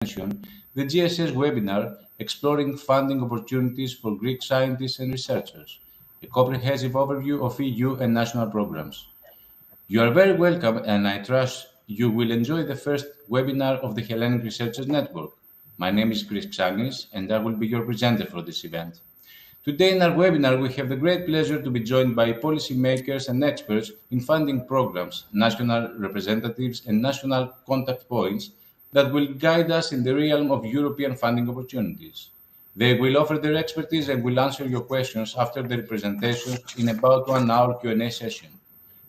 the GSS webinar Exploring Funding Opportunities for Greek Scientists and Researchers, a comprehensive overview of EU and national programs. You are very welcome, and I trust you will enjoy the first webinar of the Hellenic Researchers Network. My name is Chris Xanis, and I will be your presenter for this event. Today in our webinar, we have the great pleasure to be joined by policymakers and experts in funding programs, national representatives, and national contact points that will guide us in the realm of European funding opportunities. They will offer their expertise and will answer your questions after their presentations in about 1 hour Q&A session.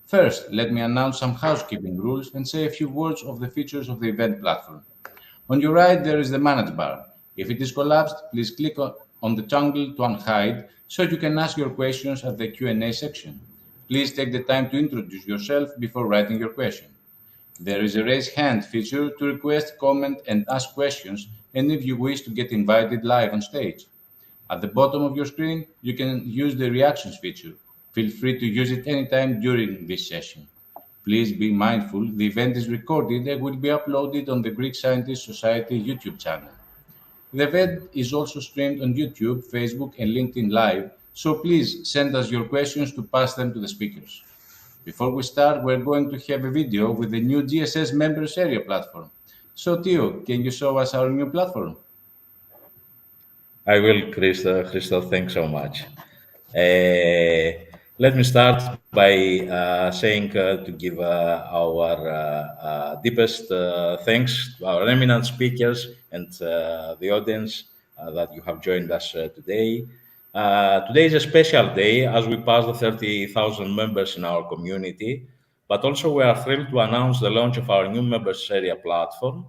First, let me announce some housekeeping rules and say a few words of the features of the event platform. On your right, there is the Manage bar. If it is collapsed, please click on the toggle to unhide so you can ask your questions at the Q&A section. Please take the time to introduce yourself before writing your question. There is a raise hand feature to request, comment, and ask questions, and if you wish to get invited live on stage. At the bottom of your screen, you can use the reactions feature. Feel free to use it anytime during this session. Please be mindful, the event is recorded and will be uploaded on the Greek Scientist Society YouTube channel. The event is also streamed on YouTube, Facebook, and LinkedIn Live, so please send us your questions to pass them to the speakers. Before we start, we're going to have a video with the new GSS Members Area platform. So, Theo, can you show us our new platform? I will, Christoph, thanks so much. Let me start by saying to give our deepest thanks to our eminent speakers and the audience that you have joined us today. Today is a special day as we pass the 30,000 members in our community, but also we are thrilled to announce the launch of our new members area platform,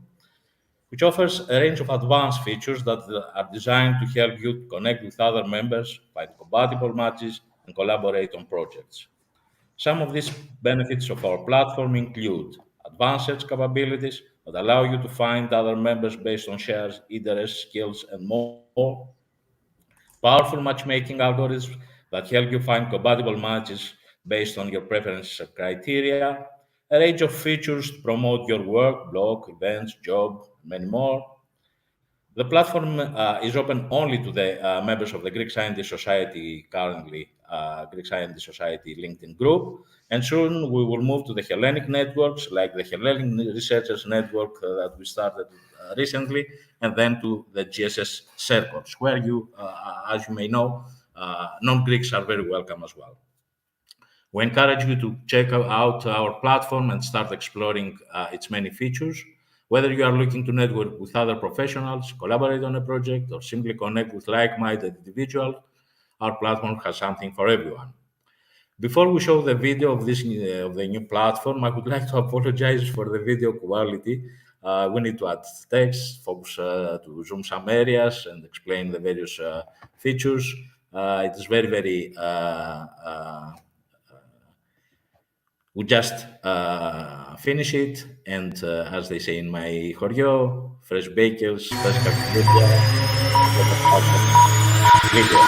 which offers a range of advanced features that are designed to help you connect with other members, find compatible matches, and collaborate on projects. Some of these benefits of our platform include advanced search capabilities that allow you to find other members based on shares, interests, skills, and more. Powerful matchmaking algorithms that help you find compatible matches based on your preferences and criteria. A range of features to promote your work, blog, events, job, many more. The platform is open only to the members of the Greek Scientist Society, currently Greek Scientist Society LinkedIn group, and soon we will move to the Hellenic networks, like the Hellenic Researchers Network that we started recently, and then to the GSS circles, where you, as you may know, non-Greeks are very welcome as well. We encourage you to check out our platform and start exploring its many features. Whether you are looking to network with other professionals, collaborate on a project, or simply connect with like-minded individuals, our platform has something for everyone. Before we show the video of the new platform, I would like to apologize for the video quality. We need to add text, focus to zoom some areas, and explain the various features. It is very, very we just finish it, and as they say in my choreo, fresh bakers, fresh video.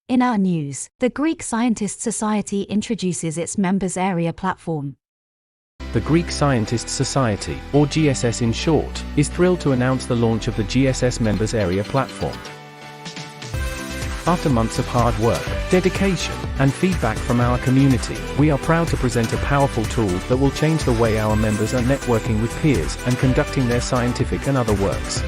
In our news, the Greek Scientist Society introduces its members area platform. The Greek Scientist Society, or GSS in short, is thrilled to announce the launch of the GSS Members Area platform. After months of hard work, dedication, and feedback from our community, we are proud to present a powerful tool that will change the way our members are networking with peers and conducting their scientific and other works.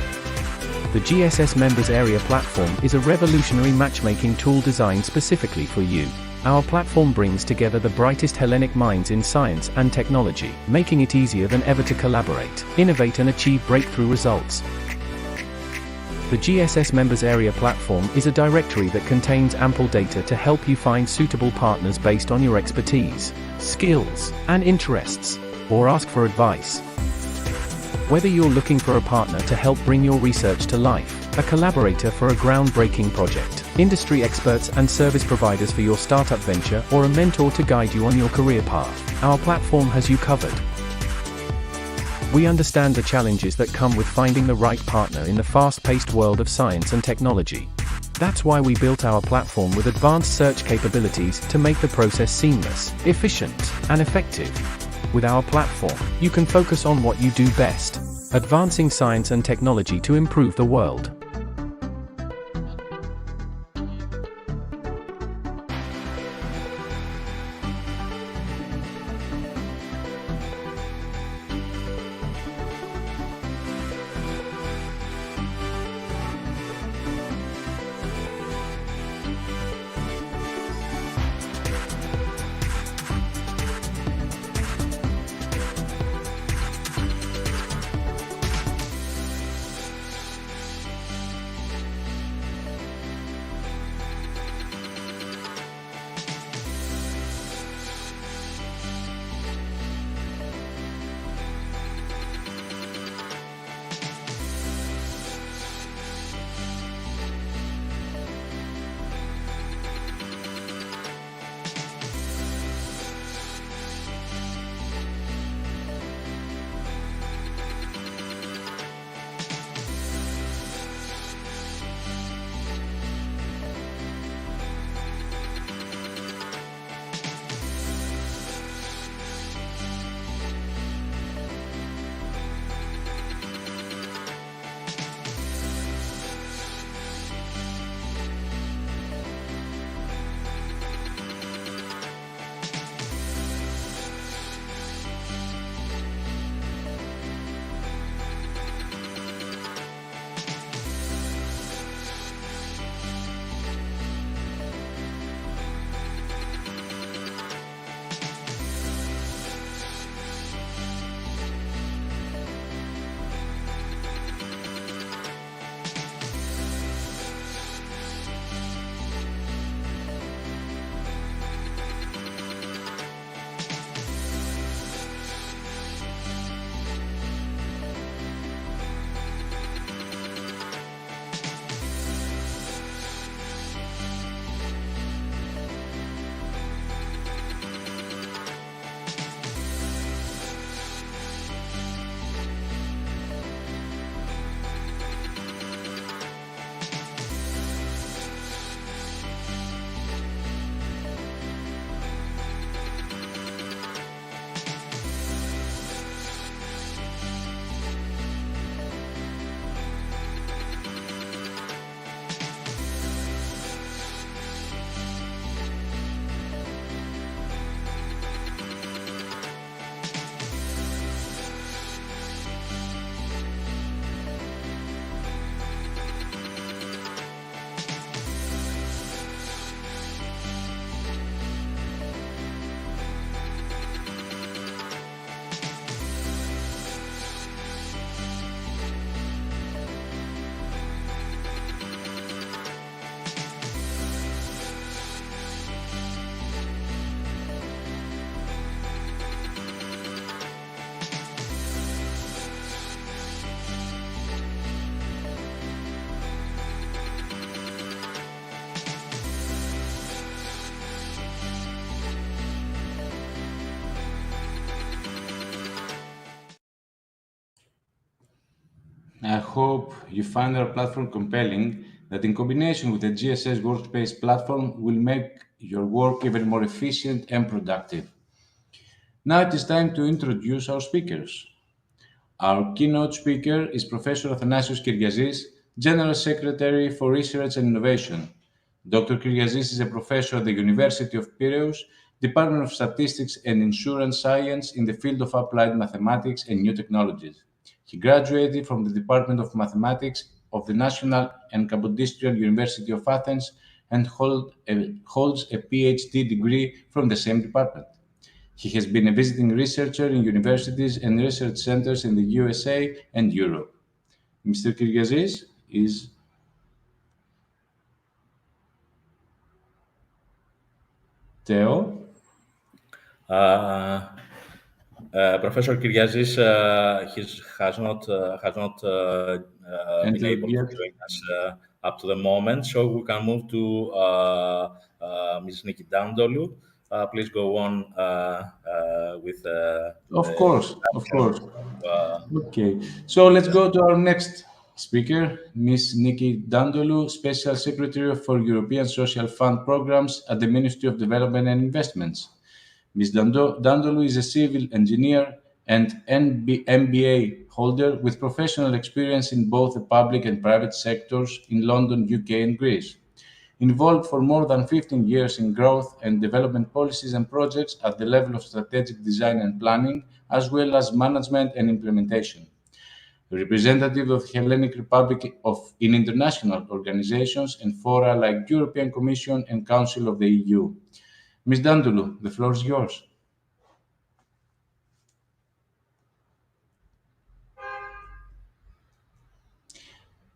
The GSS Members Area platform is a revolutionary matchmaking tool designed specifically for you. Our platform brings together the brightest Hellenic minds in science and technology, making it easier than ever to collaborate, innovate, and achieve breakthrough results. The GSS Members Area platform is a directory that contains ample data to help you find suitable partners based on your expertise, skills, and interests, or ask for advice. Whether you're looking for a partner to help bring your research to life, a collaborator for a groundbreaking project, industry experts and service providers for your startup venture, or a mentor to guide you on your career path, our platform has you covered. We understand the challenges that come with finding the right partner in the fast-paced world of science and technology. That's why we built our platform with advanced search capabilities to make the process seamless, efficient, and effective. With our platform, you can focus on what you do best, advancing science and technology to improve the world. I hope you find our platform compelling that in combination with the GSS Workspace platform will make your work even more efficient and productive. Now it is time to introduce our speakers. Our keynote speaker is Professor Athanasios Kyriazis, General Secretary for Research and Innovation. Dr. Kyriazis is a professor at the University of Piraeus, Department of Statistics and Insurance Science in the field of applied mathematics and new technologies. He graduated from the Department of Mathematics of the National and Kapodistrian University of Athens and holds a PhD degree from the same department. He has been a visiting researcher in universities and research centers in the USA and Europe. Mr. Kyriazis is Theo. Professor Kyriazis has not been Entered able to yet? join us up to the moment, so we can move to Ms. Nikki Dandolu. Please go on with Of the course, of introduction course. of Okay, so let's go to our next Speaker, Ms. Nikki Dandolu, Special Secretary for European Social Fund Programs at the Ministry of Development and Investments. Ms. Dandolu is a civil engineer and MBA holder with professional experience in both the public and private sectors in London, UK, and Greece. Involved for more than 15 years in growth and development policies and projects at the level of strategic design and planning, as well as management and implementation. Representative of the Hellenic Republic in international organizations and fora like European Commission and Council of the EU. Ms. Dandulu, the floor is yours.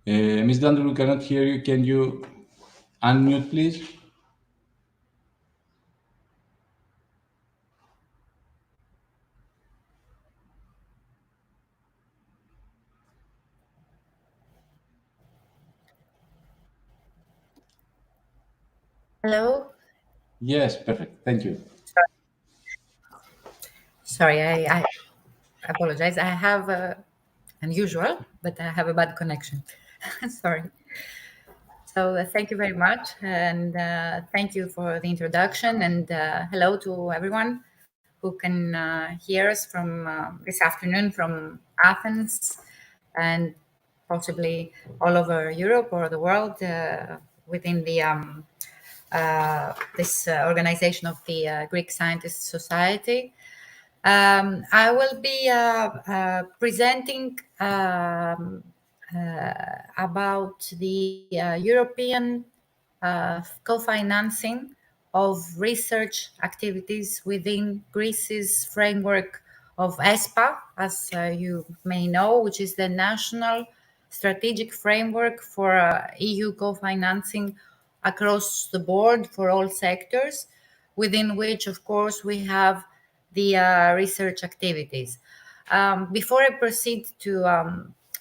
Ms. Dandulu, cannot hear you. Can you unmute, please? Hello. Yes, perfect. Thank you. Sorry, I apologize. I have unusual, but I have a bad connection. Sorry. So thank you very much, and thank you for the introduction, and hello to everyone who can hear us from this afternoon from Athens and possibly all over Europe or the world within the this organization of the Greek Scientists Society. I will be presenting about the European co-financing of research activities within Greece's framework of ESPA, as you may know, which is the National Strategic Framework for EU co-financing across the board for all sectors, within which, of course, we have the research activities. Before I proceed to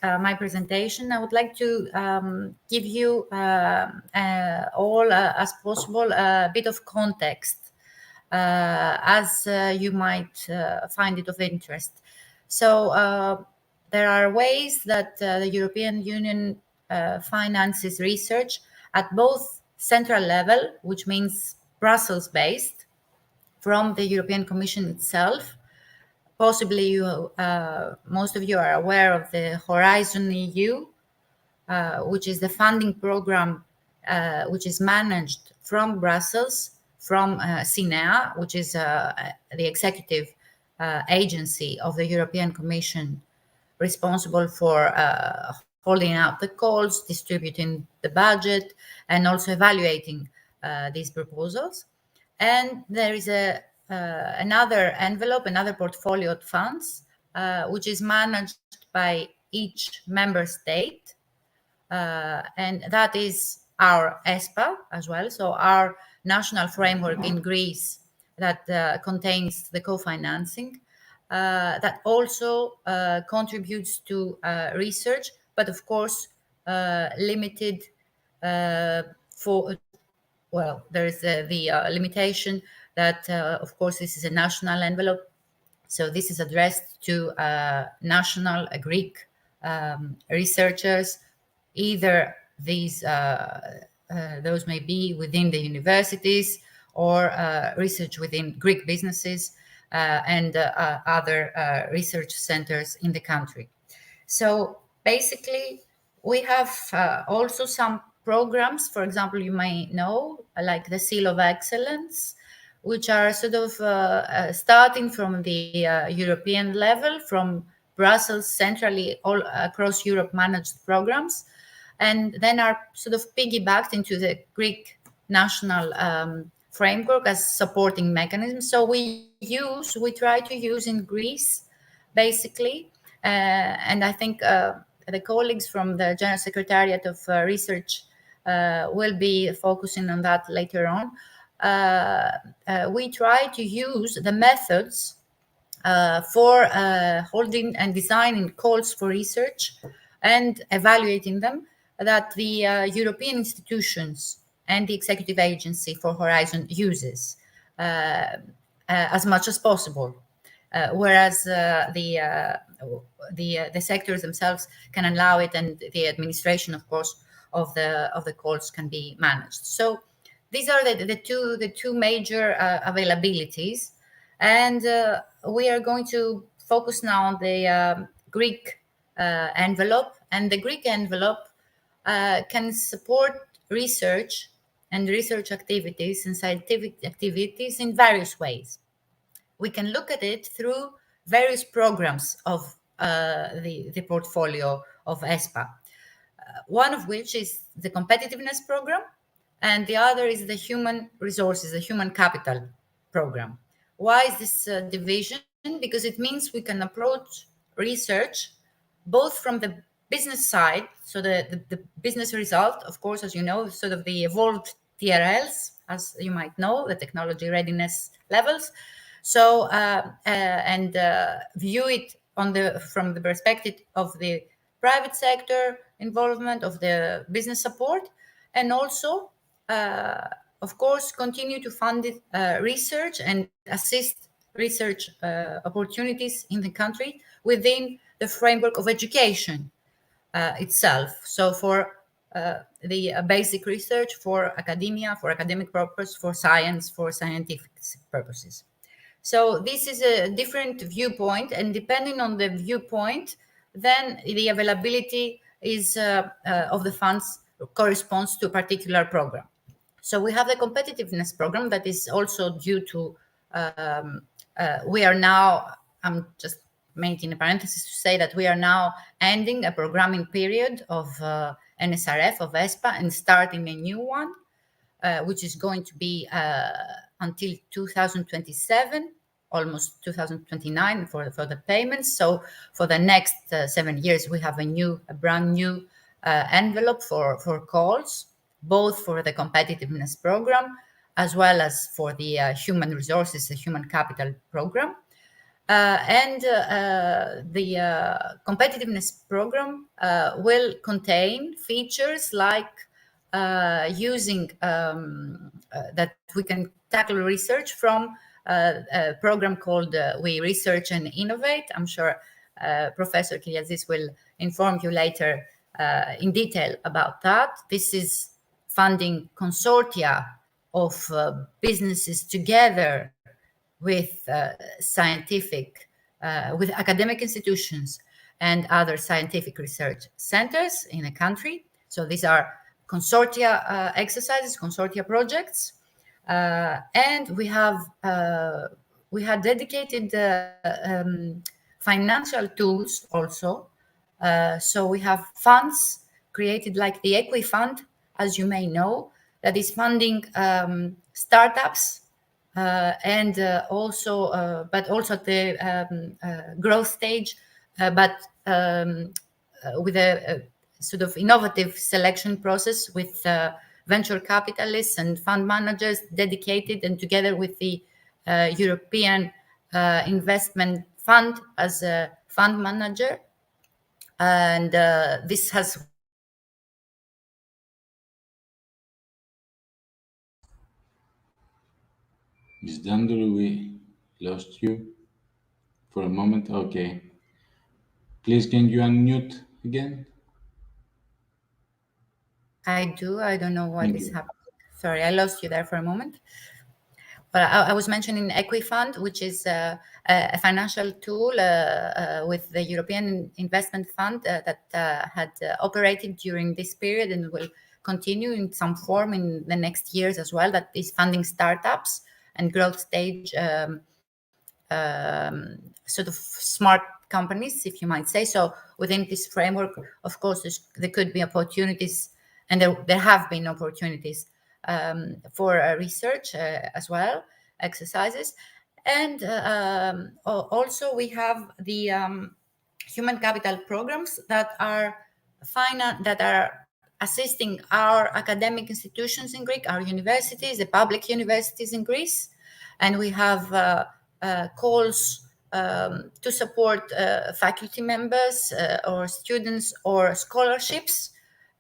my presentation, I would like to give you all as possible a bit of context as you might find it of interest. So there are ways that the European Union finances research at both central level, which means Brussels-based, from the European Commission itself. Possibly you, most of you are aware of the Horizon EU, which is the funding program which is managed from Brussels, from CINEA, which is the executive agency of the European Commission responsible for holding out the calls, distributing the budget, and also evaluating these proposals. And there is another envelope, another portfolio of funds, which is managed by each member state. And that is our ESPA as well. So our national framework in Greece that contains the co-financing that also contributes to research, but of course limited for, well, there is the limitation that, of course, this is a national envelope. So this is addressed to national Greek researchers, either these those may be within the universities or research within Greek businesses and other research centers in the country. So basically, we have also some programs, for example, you may know, like the Seal of Excellence, which are sort of starting from the European level, from Brussels, centrally all across Europe managed programs, and then are sort of piggybacked into the Greek national framework as supporting mechanisms. So we try to use in Greece, basically, and I think the colleagues from the General Secretariat of Research will be focusing on that later on. We try to use the methods for holding and designing calls for research and evaluating them that the European institutions and the executive agency for Horizon uses as much as possible. whereas the sectors themselves can allow it, and the administration, of course, of the calls can be managed. So these are the two major availabilities, and we are going to focus now on the Greek envelope, and the Greek envelope can support research and research activities and scientific activities in various ways. We can look at it through various programs of the portfolio of ESPA, one of which is the competitiveness program, and the other is the human resources, the human capital program. Why is this division? Because it means we can approach research both from the business side, so the business result, of course, as you know, sort of the evolved TRLs, as you might know, the technology readiness levels. So and view it from the perspective of the private sector involvement, of the business support, and also, of course, continue to fund it, research and assist research opportunities in the country within the framework of education itself. So for the basic research, for academia, for academic purpose, for science, for scientific purposes. So this is a different viewpoint, and depending on the viewpoint, then the availability is of the funds corresponds to a particular program. So we have the competitiveness program that is also due to, we are now, I'm just making a parenthesis to say that we are now ending a programming period of NSRF, of ESPA, and starting a new one, which is going to be until 2027, almost 2029 for the payments. So for the next 7 years, we have a brand new envelope for calls, both for the competitiveness program as well as for the human resources, the human capital program. And the competitiveness program will contain features like using that we can tackle research from a program called We Research and Innovate. I'm sure Professor Kiliazis will inform you later in detail about that. This is funding consortia of businesses together with scientific, with academic institutions and other scientific research centers in the country. So these are consortia exercises, consortia projects, and we had dedicated financial tools also. So we have funds created like the Equi Fund, as you may know, that is funding startups and also, but also at the growth stage, but with a sort of innovative selection process with venture capitalists and fund managers dedicated, and together with the European Investment Fund as a fund manager. And this has Miss Danduru, we lost you for a moment. Okay. Please, can you unmute again? I do. I don't know what Thank is you. happening. Sorry, I lost you there for a moment. But I was mentioning Equifund, which is a financial tool with the European Investment Fund that had operated during this period and will continue in some form in the next years as well, that is funding startups and growth stage sort of smart companies, if you might say. So within this framework, of course, there could be opportunities, and there have been opportunities for research as well, exercises. And also we have the human capital programs that are assisting our academic institutions in Greece, our universities, the public universities in Greece. And we have calls to support faculty members or students or scholarships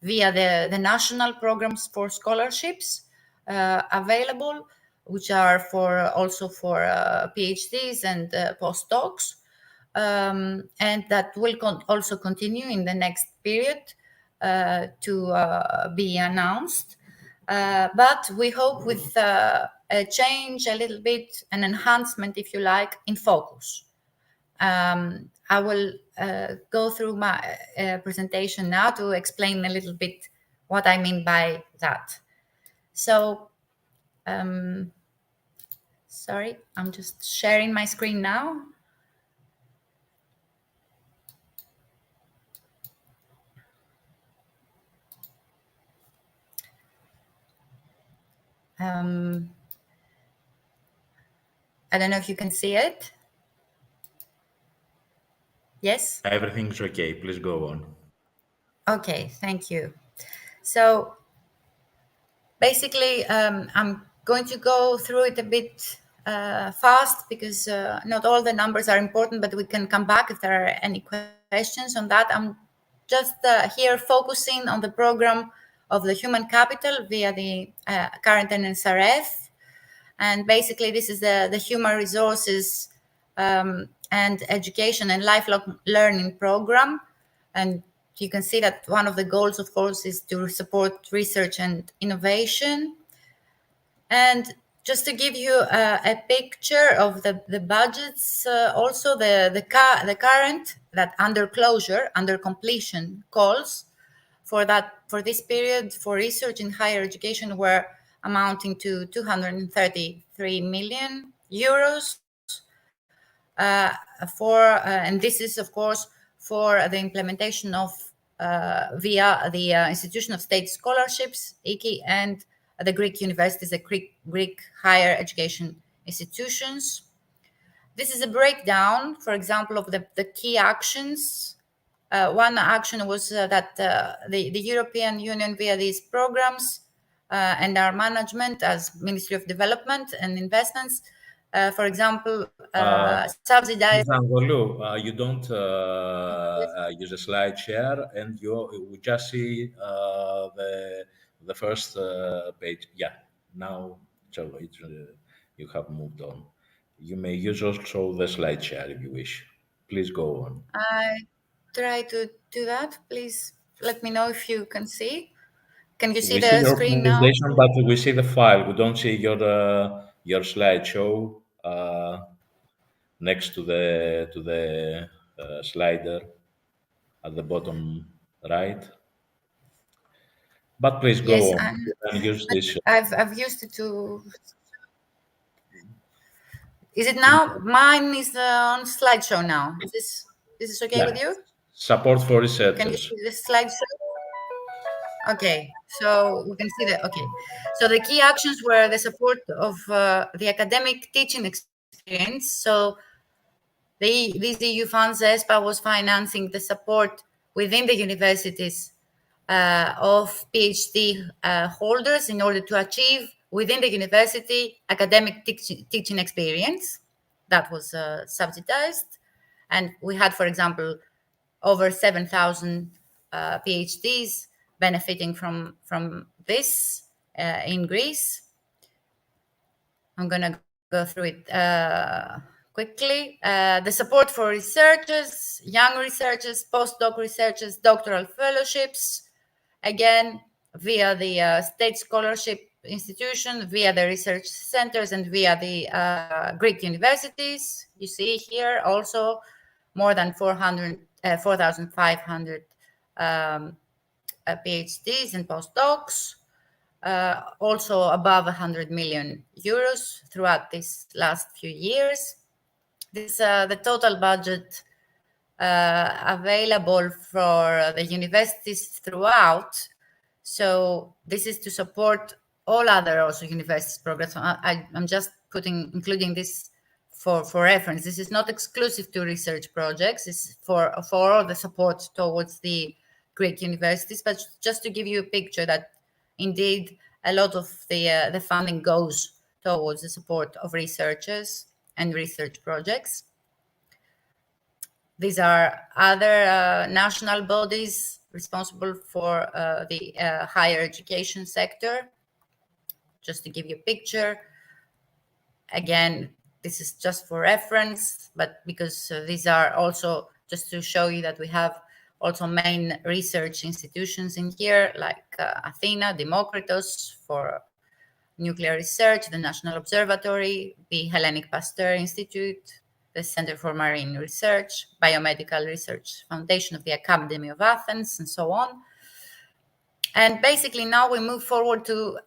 via the national programs for scholarships available. which are also for PhDs and postdocs, and that will also continue in the next period to be announced. But we hope with a change a little bit, an enhancement, if you like, in focus. I will go through my presentation now to explain a little bit what I mean by that. So, sorry, I'm just sharing my screen now. I don't know if you can see it. Yes? Everything's okay. Please go on. Okay, thank you. So basically, I'm going to go through it a bit fast because not all the numbers are important, but we can come back if there are any questions on that. I'm just here focusing on the program of the human capital via the current NSRF. And basically, this is the human resources and education and lifelong learning program. And you can see that one of the goals, of course, is to support research and innovation. And just to give you a picture of the budgets, also the current, that under closure, under completion calls for this period for research in higher education were amounting to 233 million euros. And this is, of course, for the implementation of via the Institution of State Scholarships, IKI, and the Greek universities, the Greek higher education institutions. This is a breakdown, for example, of the key actions. One action was that the European Union, via these programs and our management as Ministry of Development and Investments, for example, subsidized. Zanvolu, you don't use a slide share, and we just see the first page. Yeah, now so you have moved on. You may use also the slide share if you wish. Please go on. I try to do that. Please let me know if you can see. Can you see We see the your screen now? presentation, but we see the file. We don't see your slideshow next to the slider at the bottom right. But please go Yes, on. You can use this. I've used it to. Is it now? Mine is on slideshow now. Is this okay Yeah, with you? support for Can you researchers. see the slideshow? Okay, so we can see that. Okay, so the key actions were the support of the academic teaching experience. So these EU funds, ESPA was financing the support within the universities of PhD holders in order to achieve within the university academic teaching experience. That was subsidized. And we had, for example, over 7,000 PhDs benefiting from this in Greece. I'm going to go through it quickly. The support for researchers, young researchers, postdoc researchers, doctoral fellowships, again, via the state scholarship institution, via the research centers, and via the Greek universities. You see here also more than 4,500 PhDs and postdocs. Also above 100 million euros throughout these last few years. This the total budget available for the universities throughout. So this is to support all other also universities programs. I'm just including this for reference. This is not exclusive to research projects. It's for all the support towards the Greek universities, but just to give you a picture that indeed a lot of the funding goes towards the support of researchers and research projects. These are other national bodies responsible for the higher education sector. Just to give you a picture, Again, this is just for reference, but because these are also just to show you that we have also main research institutions in here, like Athena, Democritus for nuclear research, the National Observatory, the Hellenic Pasteur Institute, the Center for Marine Research, Biomedical Research Foundation of the Academy of Athens, and so on. And basically now we move forward to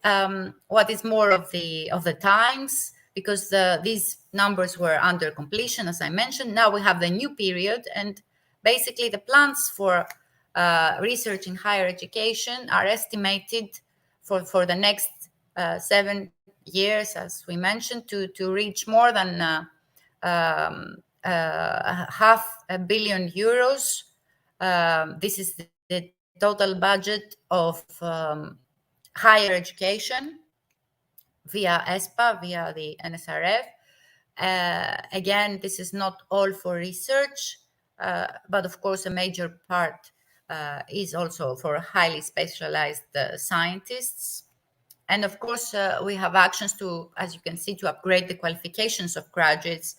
what is more of the times, because these numbers were under completion, as I mentioned. Now we have the new period, and basically the plans for research in higher education are estimated for the next 7 years, as we mentioned, to reach more than €500 million. This is the total budget of higher education via ESPA, via the NSRF. Again, this is not all for research, but of course a major part is also for highly specialized scientists. And of course, we have actions to, as you can see, to upgrade the qualifications of graduates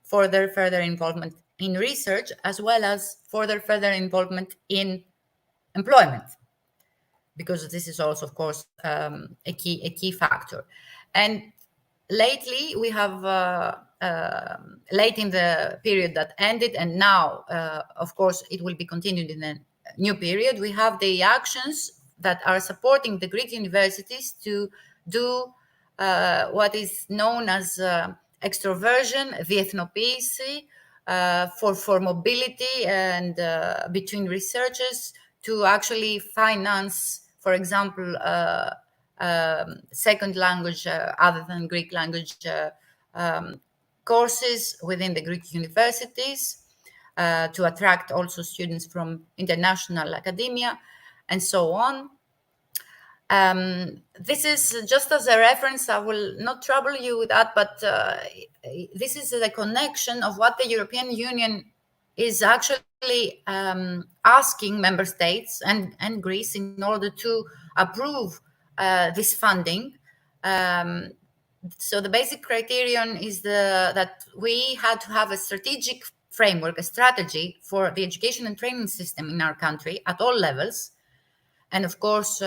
for their further involvement in research, as well as for their further involvement in employment, because this is also, of course, a key factor. And lately, we have late in the period that ended, and now, of course, it will be continued in a new period. We have the actions that are supporting the Greek universities to do what is known as extroversion, διεθνοποίηση, for mobility and between researchers, to actually finance, for example, second language other than Greek language courses within the Greek universities, to attract also students from international academia, and so on. This is just as a reference. I will not trouble you with that, but this is the connection of what the European Union is actually asking member states and Greece in order to approve this funding. So the basic criterion is that we had to have a strategic framework, a strategy for the education and training system in our country at all levels, and of course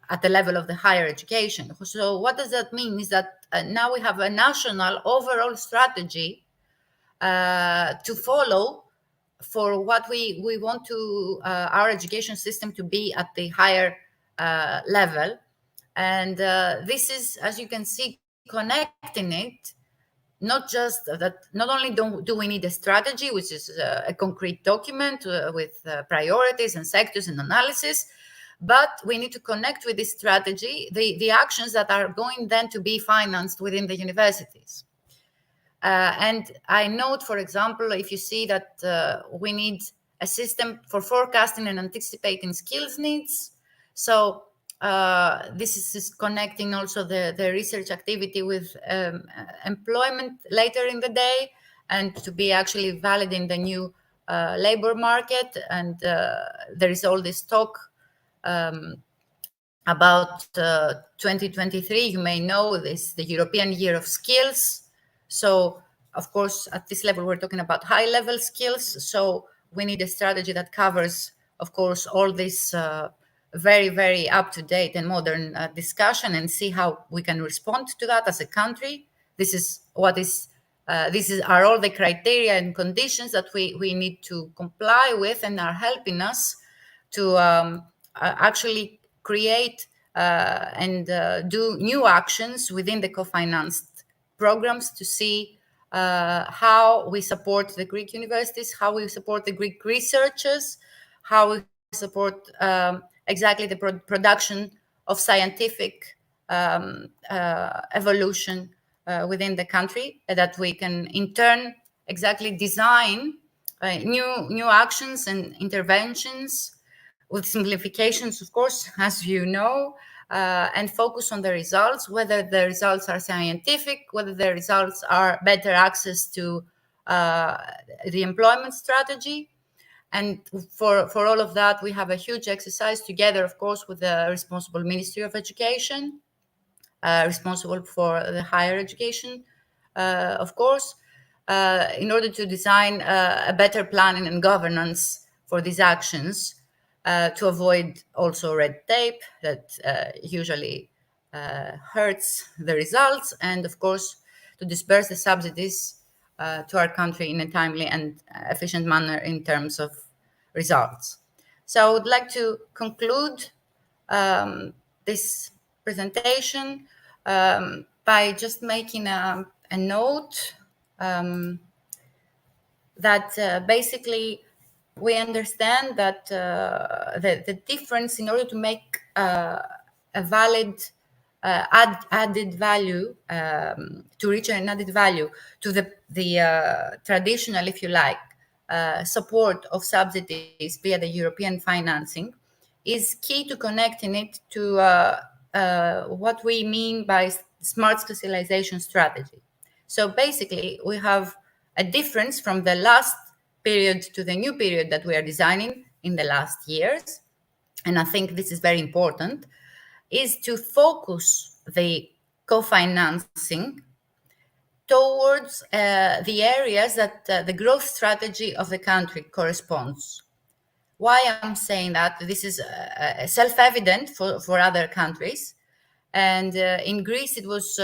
at the level of the higher education. So what does that mean is that now we have a national overall strategy to follow for what we want to our education system to be at the higher level. And this is, as you can see, connecting it, not just that, not only do we need a strategy, which is a concrete document with priorities and sectors and analysis, but we need to connect with this strategy the actions that are going then to be financed within the universities. And I note, for example, if you see that we need a system for forecasting and anticipating skills needs. So this is connecting also the research activity with employment later in the day, and to be actually valid in the new labor market. And there is all this talk about 2023. You may know this, the European Year of Skills. So, of course, at this level, we're talking about high-level skills. So we need a strategy that covers, of course, all this very, very up-to-date and modern discussion, and see how we can respond to that as a country. This is what is. Are all the criteria and conditions that we need to comply with, and are helping us to actually create and do new actions within the co-financed programs to see how we support the Greek universities, how we support the Greek researchers, how we support exactly the production of scientific evolution within the country, that we can in turn exactly design new actions and interventions with simplifications, of course, as you know, and focus on the results, whether the results are scientific, whether the results are better access to the employment strategy. And for all of that, we have a huge exercise together, of course, with the responsible Ministry of Education, responsible for the higher education, of course, in order to design a better planning and governance for these actions, to avoid also red tape that usually hurts the results, and of course to disperse the subsidies to our country in a timely and efficient manner in terms of results. So I would like to conclude this presentation by just making a note that basically we understand that the difference, in order to make a valid added value, to reach an added value to the traditional, if you like, support of subsidies via the European financing, is key to connecting it to what we mean by smart specialization strategy. So basically, we have a difference from the last period to the new period that we are designing in the last years, and I think this is very important, is to focus the co-financing towards the areas that the growth strategy of the country corresponds. Why I'm saying that? This is self-evident for other countries. And in Greece, it was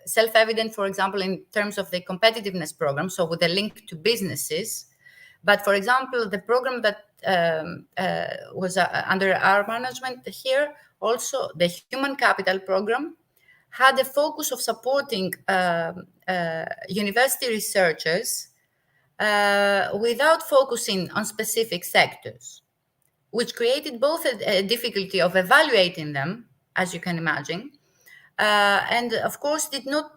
self-evident, for example, in terms of the competitiveness program, so with a link to businesses. But for example, the program that was under our management here, also the human capital program, had a focus of supporting university researchers without focusing on specific sectors, which created both a difficulty of evaluating them, as you can imagine, and of course did not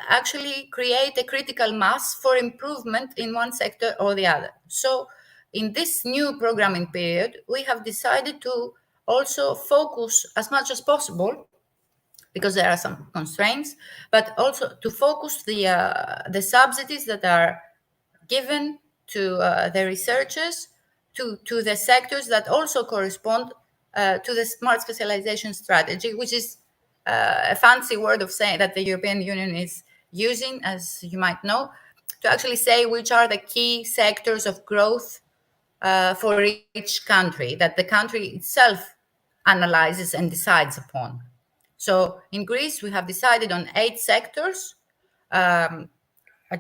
actually create a critical mass for improvement in one sector or the other. So in this new programming period, we have decided to also focus as much as possible, because there are some constraints, but also to focus the subsidies that are given to the researchers to the sectors that also correspond to the smart specialization strategy, which is a fancy word of saying that the European Union is using, as you might know, to actually say which are the key sectors of growth for each country that the country itself analyzes and decides upon. So in Greece, we have decided on 8 sectors.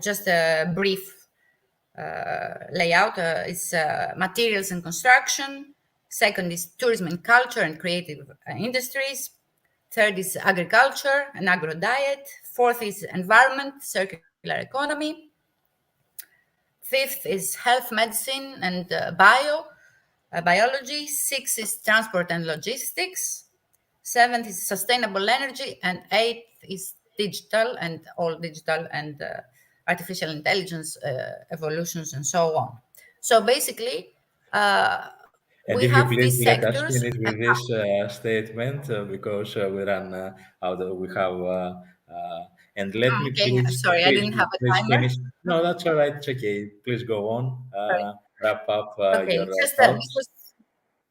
Just a brief layout is materials and construction. Second is tourism and culture and creative industries. Third is agriculture and agro-diet. Fourth is environment, circular economy. Fifth is health, medicine, and biology. Sixth is transport and logistics. Seventh is sustainable energy. And eighth is digital and all digital and artificial intelligence evolutions and so on. So basically, And we if you have please these let us sectors. finish with this statement, because we run out, we have, and let me Okay, sorry, I didn't have a please timer. finish. No, that's all right. It's okay. Please go on. Sorry. Wrap up your Okay, just this thoughts. was.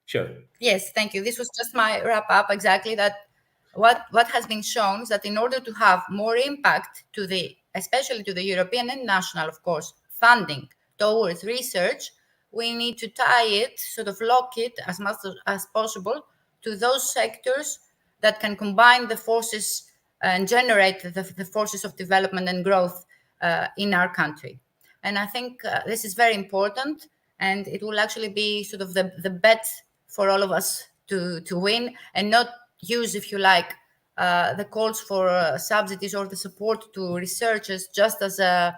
Sure. Yes, thank you. This was just my wrap up. Exactly that. What has been shown is that in order to have more impact to the, especially to the European and national, of course, funding towards research, we need to tie it, sort of lock it as much as possible to those sectors that can combine the forces and generate the forces of development and growth in our country. And I think this is very important, and it will actually be sort of the bet for all of us to win, and not use, if you like, the calls for subsidies or the support to researchers just as a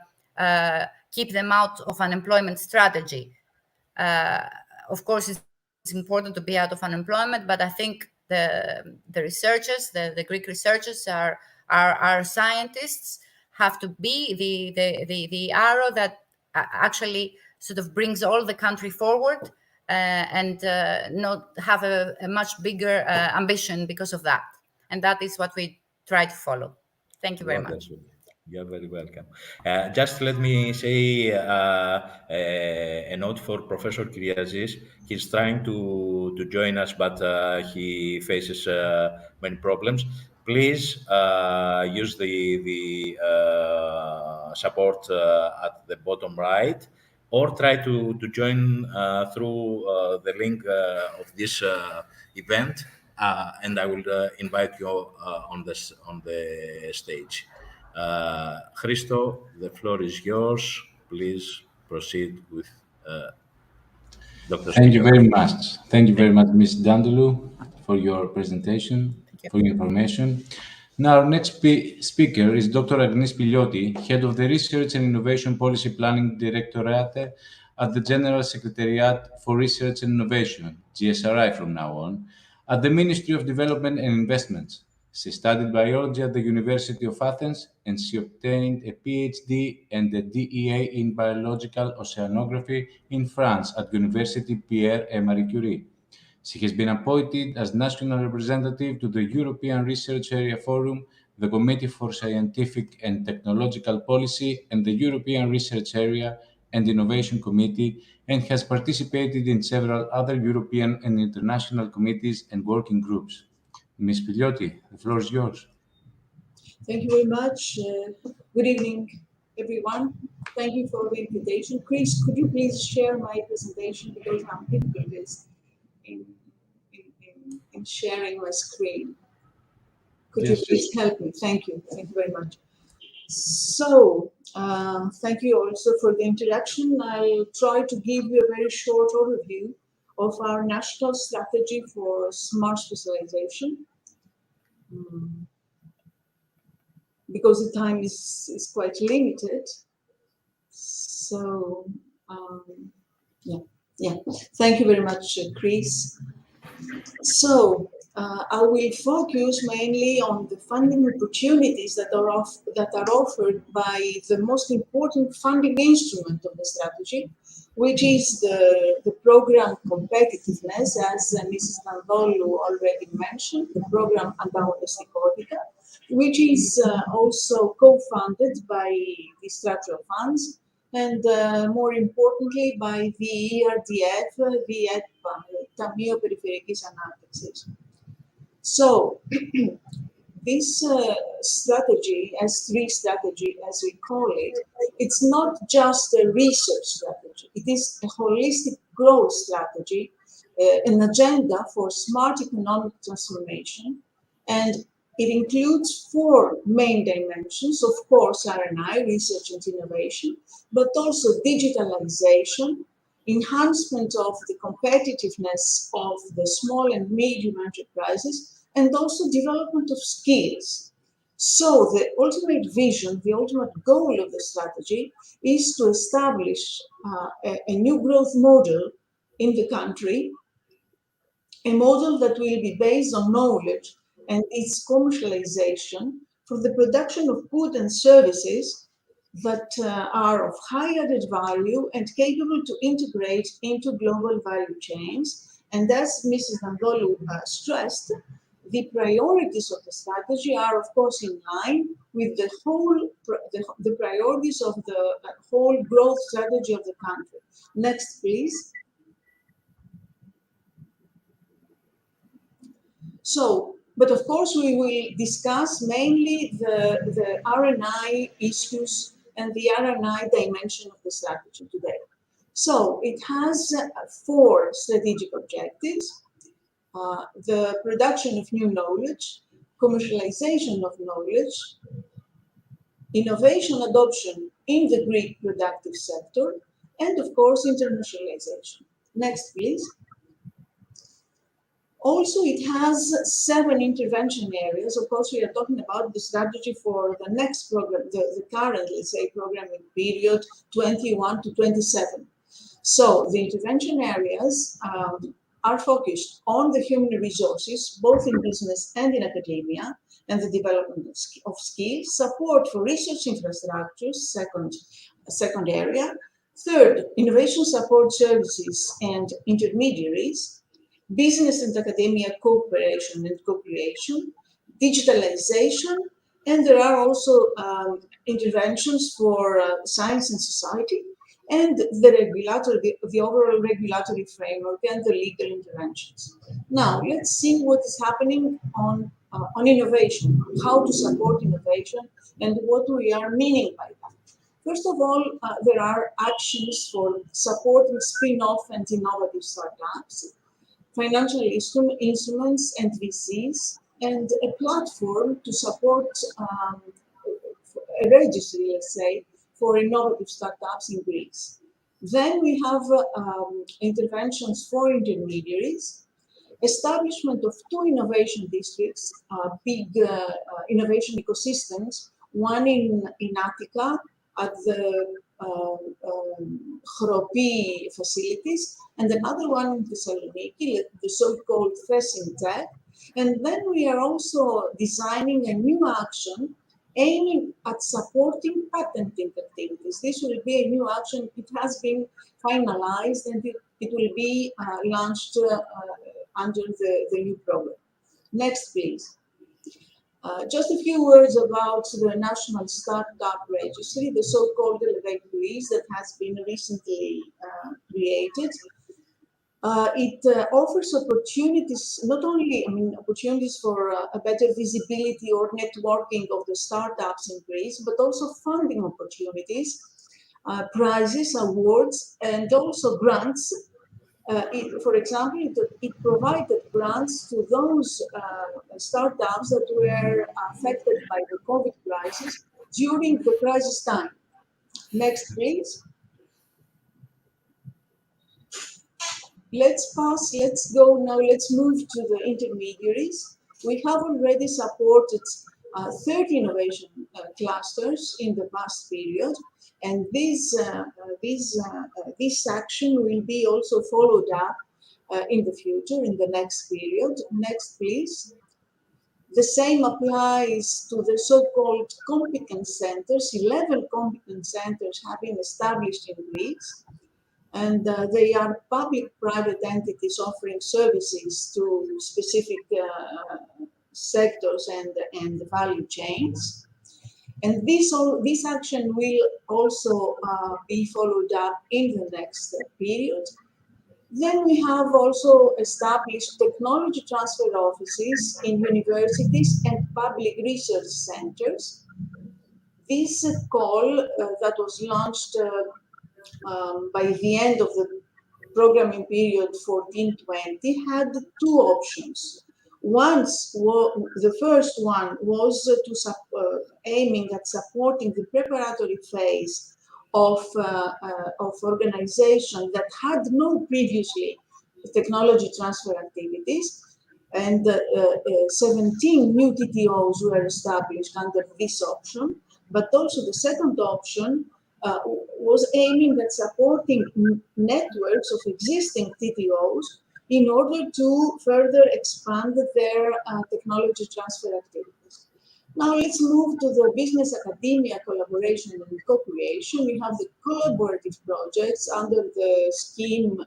keep them out of unemployment strategy. Of course, it's important to be out of unemployment, but I think the researchers, the Greek researchers, our scientists have to be the arrow that actually sort of brings all the country forward, and not have a much bigger ambition because of that. And that is what we try to follow. Thank you very much. Wonderful. You're very welcome. Just let me say a note for Professor Kyriazis. He's trying to join us, but he faces many problems. Please use the support at the bottom right, or try to join through the link of this event, and I will invite you on the stage. Christo, the floor is yours. Please proceed with Dr. Thank you Spilioti. very much. Thank you Thank very much, Ms. Dandelou, for your presentation, you. for your information. Now, our next speaker is Dr. Agnes Spilioti, Head of the Research and Innovation Policy Planning Directorate at the General Secretariat for Research and Innovation, GSRI from now on, at the Ministry of Development and Investments. She studied biology at the University of Athens, and she obtained a PhD and a DEA in biological oceanography in France at University Pierre et Marie Curie. She has been appointed as national representative to the European Research Area Forum, the Committee for Scientific and Technological Policy, and the European Research Area and Innovation Committee, and has participated in several other European and international committees and working groups. Ms. Pigliotti, the floor is yours. Thank you very much. Good evening, everyone. Thank you for the invitation. Chris, could you please share my presentation because I'm difficulties in sharing my screen. Could you Yes. please help me? Thank you. Thank you very much. So, thank you also for the introduction. I'll try to give you a very short overview of our national strategy for smart specialization. Because the time is quite limited. So, yeah. Thank you very much, Chris. So, I will focus mainly on the funding opportunities that are offered by the most important funding instrument of the strategy, which is the program Competitiveness, as Mrs. Nandolu already mentioned, the program Ανταγωνιστικότητα, which is also co-funded by the structural funds and more importantly by the ERDF, the EDPA, Ταμείο Περιφερειακής Ανάπτυξης. So, this strategy, S3 strategy, as we call it, it's not just a research strategy. It is a holistic growth strategy, an agenda for smart economic transformation, and it includes 4 main dimensions, of course, R&I, research and innovation, but also digitalization, enhancement of the competitiveness of the small and medium enterprises, and also development of skills. So the ultimate vision, the ultimate goal of the strategy is to establish a new growth model in the country, a model that will be based on knowledge and its commercialization for the production of goods and services that are of high added value and capable to integrate into global value chains. And as Mrs. Nandolu stressed, the priorities of the strategy are, of course, in line with the priorities of the whole growth strategy of the country. Next, please. So, but of course, we will discuss mainly the R&I issues and the R&I dimension of the strategy today. So, it has 4 strategic objectives. The production of new knowledge, commercialization of knowledge, innovation adoption in the Greek productive sector, and of course, internationalization. Next, please. Also, it has 7 intervention areas. Of course, we are talking about the strategy for the next program, the current, let's say, programming period 21 to 27. So the intervention areas are focused on the human resources, both in business and in academia, and the development of skills, support for research infrastructures, second area. Third, innovation support services and intermediaries, business and academia cooperation and co-creation, digitalization, And there are also interventions for science and society, and the overall regulatory framework and the legal interventions. Now, let's see what is happening on innovation, how to support innovation, and what we are meaning by that. First of all, there are actions for supporting spin-off and innovative startups, financial instruments and VCs, and a platform to support a registry, let's say, for innovative startups in Greece. Then we have interventions for intermediaries, establishment of two innovation districts, big innovation ecosystems, one in Attica at the Chropi facilities, and another one in Thessaloniki, the so-called Thesin Tech. And then we are also designing a new action aiming at supporting patenting activities. This will be a new action. It has been finalized and it will be launched under the new program. Next, please. Just a few words about the National Startup Registry, the so-called Elevate Greece that has been recently created. It offers opportunities, not only, opportunities for a better visibility or networking of the startups in Greece, but also funding opportunities, prizes, awards, and also grants. For example, it provided grants to those startups that were affected by the COVID crisis during the crisis time. Next, please. Let's go now, let's move to the intermediaries. We have already supported 30 innovation clusters in the past period, and this action will be also followed up in the future, in the next period. Next, please. The same applies to the so-called competence centers. 11 competence centers have been established in Greece, and they are public-private entities offering services to specific sectors and value chains. And this action will also be followed up in the next period. Then we have also established technology transfer offices in universities and public research centers. This call that was launched by the end of the programming period 14-20 had two options. The first one was aiming at supporting the preparatory phase of organization that had no previously technology transfer activities, and 17 new TTOs were established under this option. But also the second option was aiming at supporting networks of existing TTOs in order to further expand their technology transfer activities. Now let's move to the business academia collaboration and co-creation. We have the collaborative projects under the scheme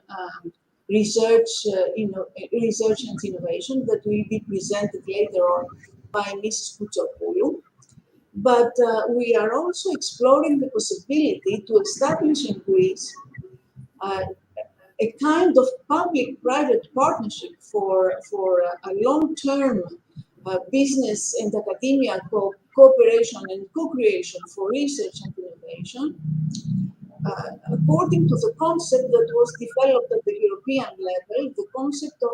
research and innovation that will be presented later on by Mrs. Kutsopoulou. But we are also exploring the possibility to establish in Greece a kind of public-private partnership for a long-term business and academia cooperation and co-creation for research and innovation, according to the concept that was developed at the European level, the concept of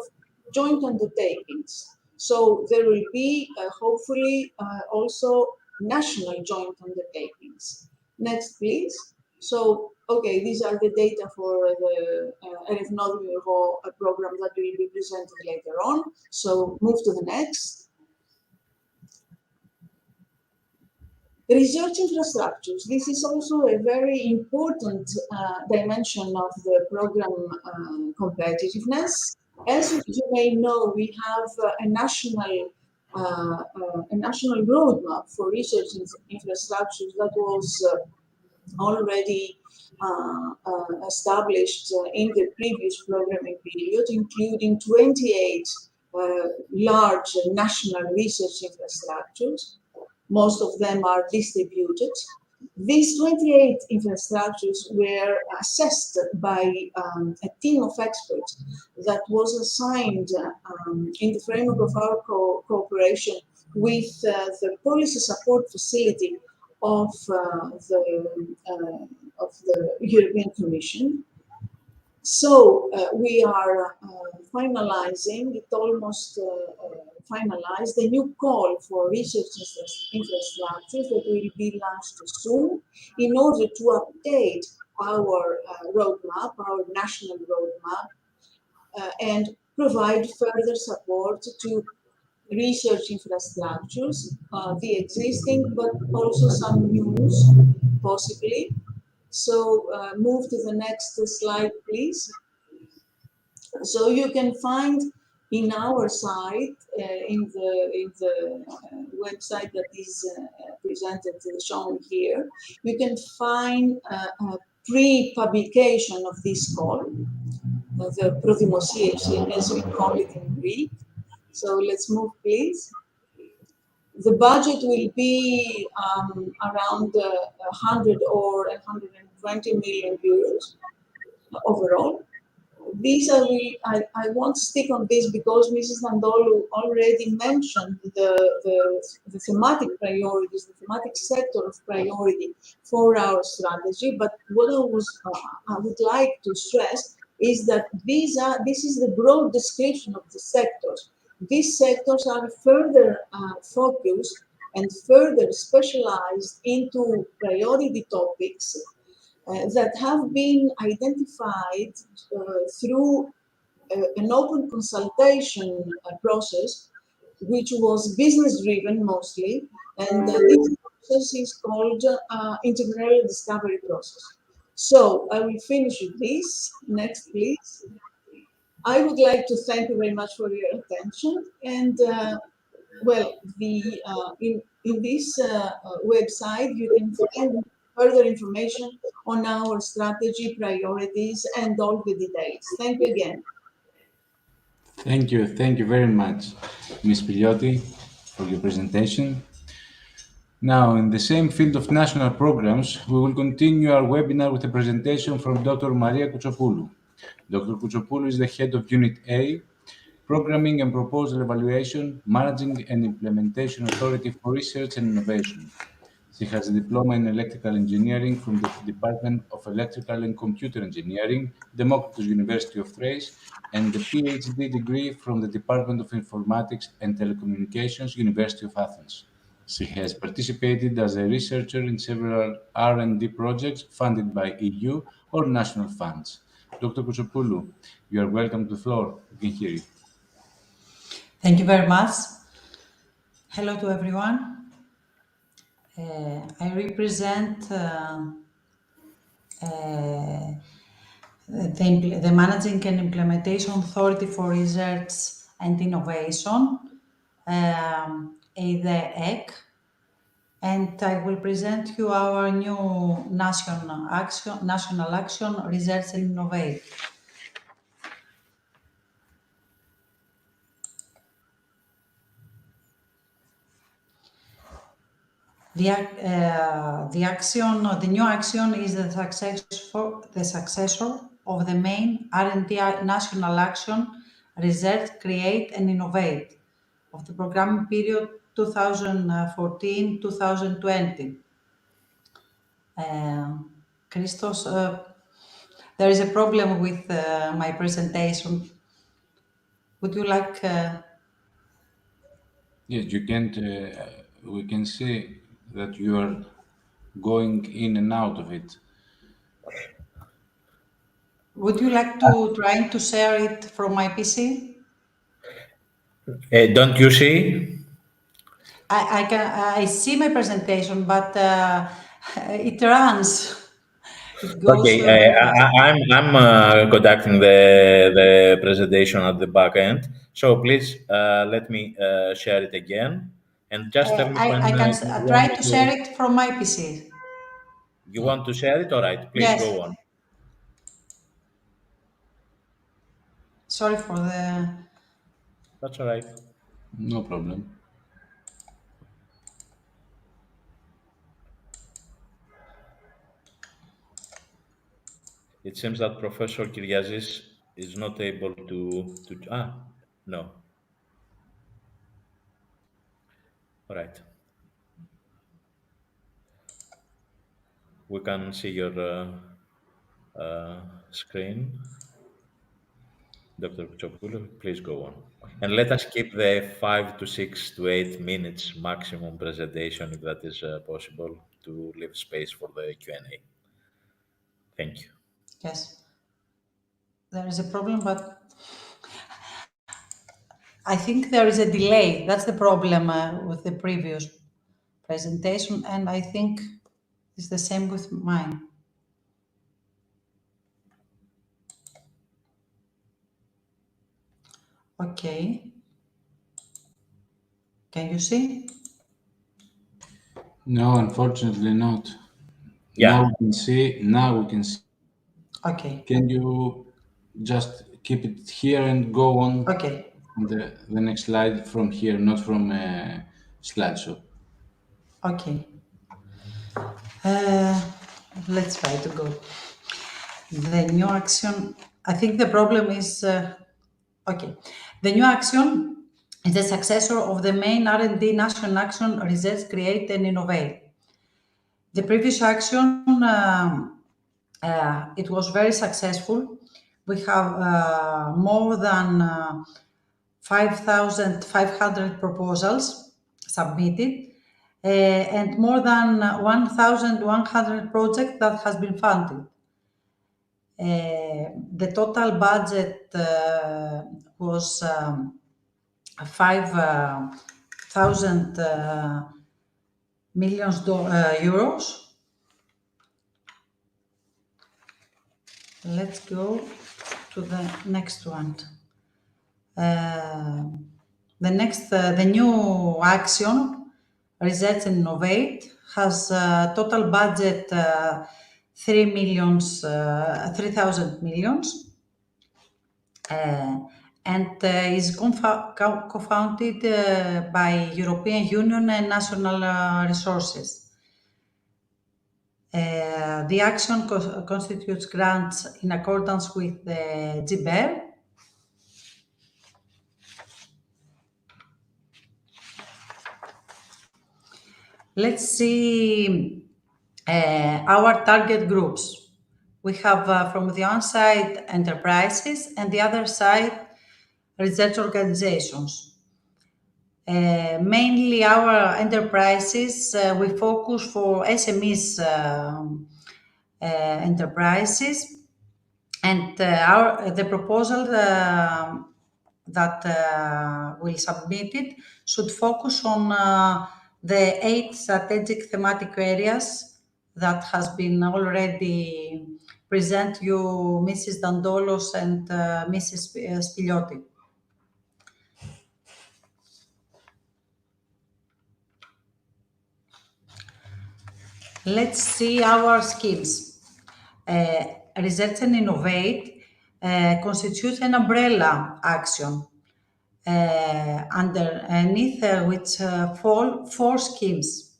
joint undertakings. So there will be hopefully also national joint undertakings. Next, please. So, okay, these are the data for the Erevnodimio program that will be presented later on. So move to the next. Research infrastructures. This is also a very important dimension of the program competitiveness. As you may know, we have a national roadmap for research infrastructures that was already established in the previous programming period, including 28 large national research infrastructures. most of them are distributed. These 28 infrastructures were assessed by a team of experts that was assigned in the framework of our cooperation with the policy support facility of the European Commission. So we are finalizing, it almost finalized, a new call for research infrastructures that will be launched soon in order to update our roadmap, our national roadmap, and provide further support to research infrastructures, the existing, but also some news, possibly. So move to the next slide, please. So you can find in our site, in the website that is presented, shown here, you can find a pre-publication of this call, the prodημοσίευση, as we call it in Greek. So let's move, please. The budget will be around 100 or 120 million euros overall. These I won't stick on this because Mrs. Nandolu already mentioned the thematic priorities, the thematic sector of priority for our strategy. But what I would like to stress is that this is the broad description of the sectors. These sectors are further focused and further specialized into priority topics that have been identified through an open consultation process, which was business-driven mostly, and this process is called integral discovery process. So I will finish with this. Next, please. I would like to thank you very much for your attention, and well, in this website you can find further information on our strategy, priorities, and all the details. Thank you again. Thank you very much, Ms. Piliotti, for your presentation. Now, in the same field of national programs, we will continue our webinar with a presentation from Dr. Maria Kutsopoulou. Dr. Kutsopoulou is the head of Unit A, Programming and Proposal Evaluation, Managing and Implementation Authority for Research and Innovation. She has a diploma in electrical engineering from the Department of Electrical and Computer Engineering, Democritus University of Thrace, and a PhD degree from the Department of Informatics and Telecommunications, University of Athens. She has participated as a researcher in several R&D projects funded by EU or national funds. Dr. Kutsopoulou, you are welcome to the floor. We can hear you. Thank you very much. Hello to everyone. I represent the Managing and Implementation Authority for Research and Innovation, the EC, and I will present you our new national action, Research and Innovate. The new action is the successor of the main R&D national action, Research, Create and Innovate, of the programming period 2014-2020. Christos, there is a problem with my presentation. Would you like... Yes, you can't. We can see that you are going in and out of it. Would you like to try to share it from my PC? Don't you see? I see my presentation, but it runs. It goes Okay, very fast. I'm conducting the presentation at the back end. So please let me share it again, and just tell me when I can you want try me to to. share it from my PC. You want to share it? All right, please Yes. go on. Sorry for the... That's all right. No problem. It seems that Professor Kyriazis is not able to. No. All right. We can see your screen. Dr. Chopoulou, please go on. And let us keep the 5 to 6 to 8 minutes maximum presentation, if that is possible, to leave space for the Q&A. Thank you. Yes. There is a problem, but I think there is a delay. That's the problem with the previous presentation, and I think it's the same with mine. Okay. Can you see? No, unfortunately not. Yeah. Now we can see. Now we can see. Okay. Can you just keep it here and go on Okay. the next slide from here, not from slideshow? Okay. Uh, let's try to go. The new action, I think the problem is, okay. The new action is the successor of the main R&D national action research, create and innovate. The previous action, it was very successful. We have more than 5,500 proposals submitted and more than 1,100 projects that has been funded. The total budget was 5,000 millions euros. Let's go to the next one. The new action, Research and Innovate, has total budget 3,000 millions, and is co-founded by European Union and national resources. The action constitutes grants in accordance with the GBER. Let's see our target groups. We have from the one side enterprises and the other side research organizations. Mainly our enterprises, we focus for SMEs enterprises, and the proposal that we submitted should focus on the 8 strategic thematic areas that has been already present you, Mrs. Dandolos and Mrs. Spigliotti. Let's see our schemes. Research and Innovate constitutes an umbrella action underneath which fall 4 schemes.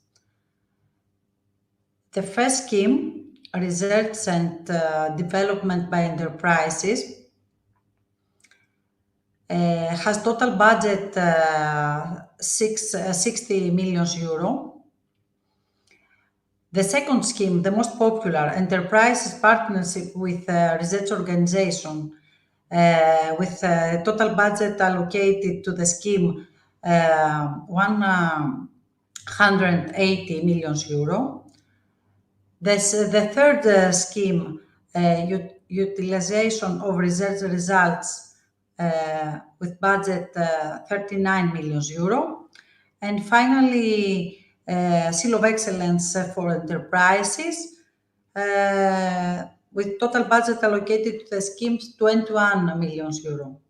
The first scheme, Research and Development by Enterprises, has total budget 60 million euro. The second scheme, the most popular, Enterprises Partnership with Research Organization, with total budget allocated to the scheme 180 million euro. The third scheme, utilization of research results with budget 39 million euro. And finally, Seal of Excellence for Enterprises, with total budget allocated to the schemes 21 million euro.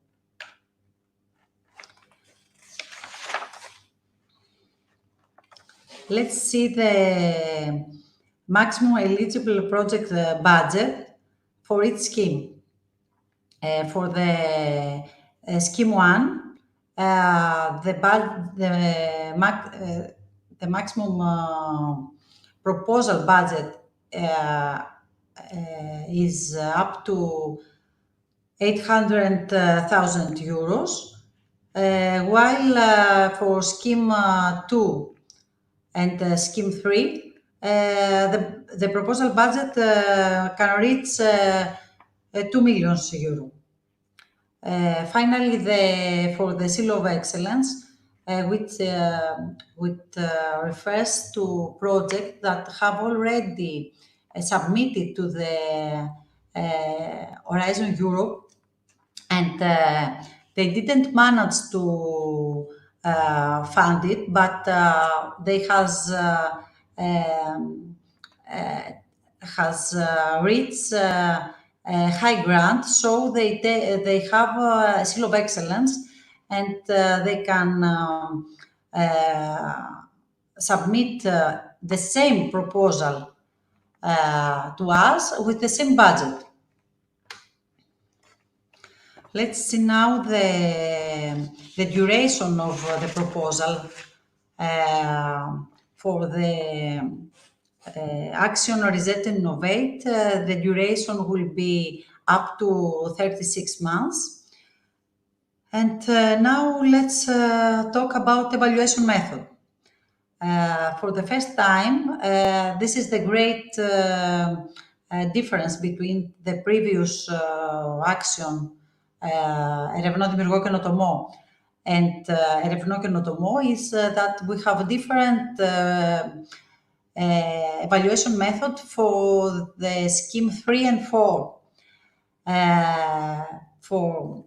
Let's see the maximum eligible project budget for each scheme. For the scheme 1, the maximum proposal budget is up to 800,000 euros, while for scheme 2 and scheme 3, the proposal budget can reach 2 million euro. Finally, for the Seal of Excellence, which refers to projects that have already submitted to the Horizon Europe, and they didn't manage to fund it, but they has reached a high grant, so they have a seal of excellence, and they can submit the same proposal to us with the same budget. Let's see now the duration of the proposal for the Action Reset Innovate. The duration will be up to 36 months. And now let's talk about evaluation method. For the first time, this is the great difference between the previous action, Ερευνώ, Δημιουργώ, Καινοτομώ, and Ερευνώ, Καινοτομώ, is that we have a different evaluation method for the scheme 3 and 4. For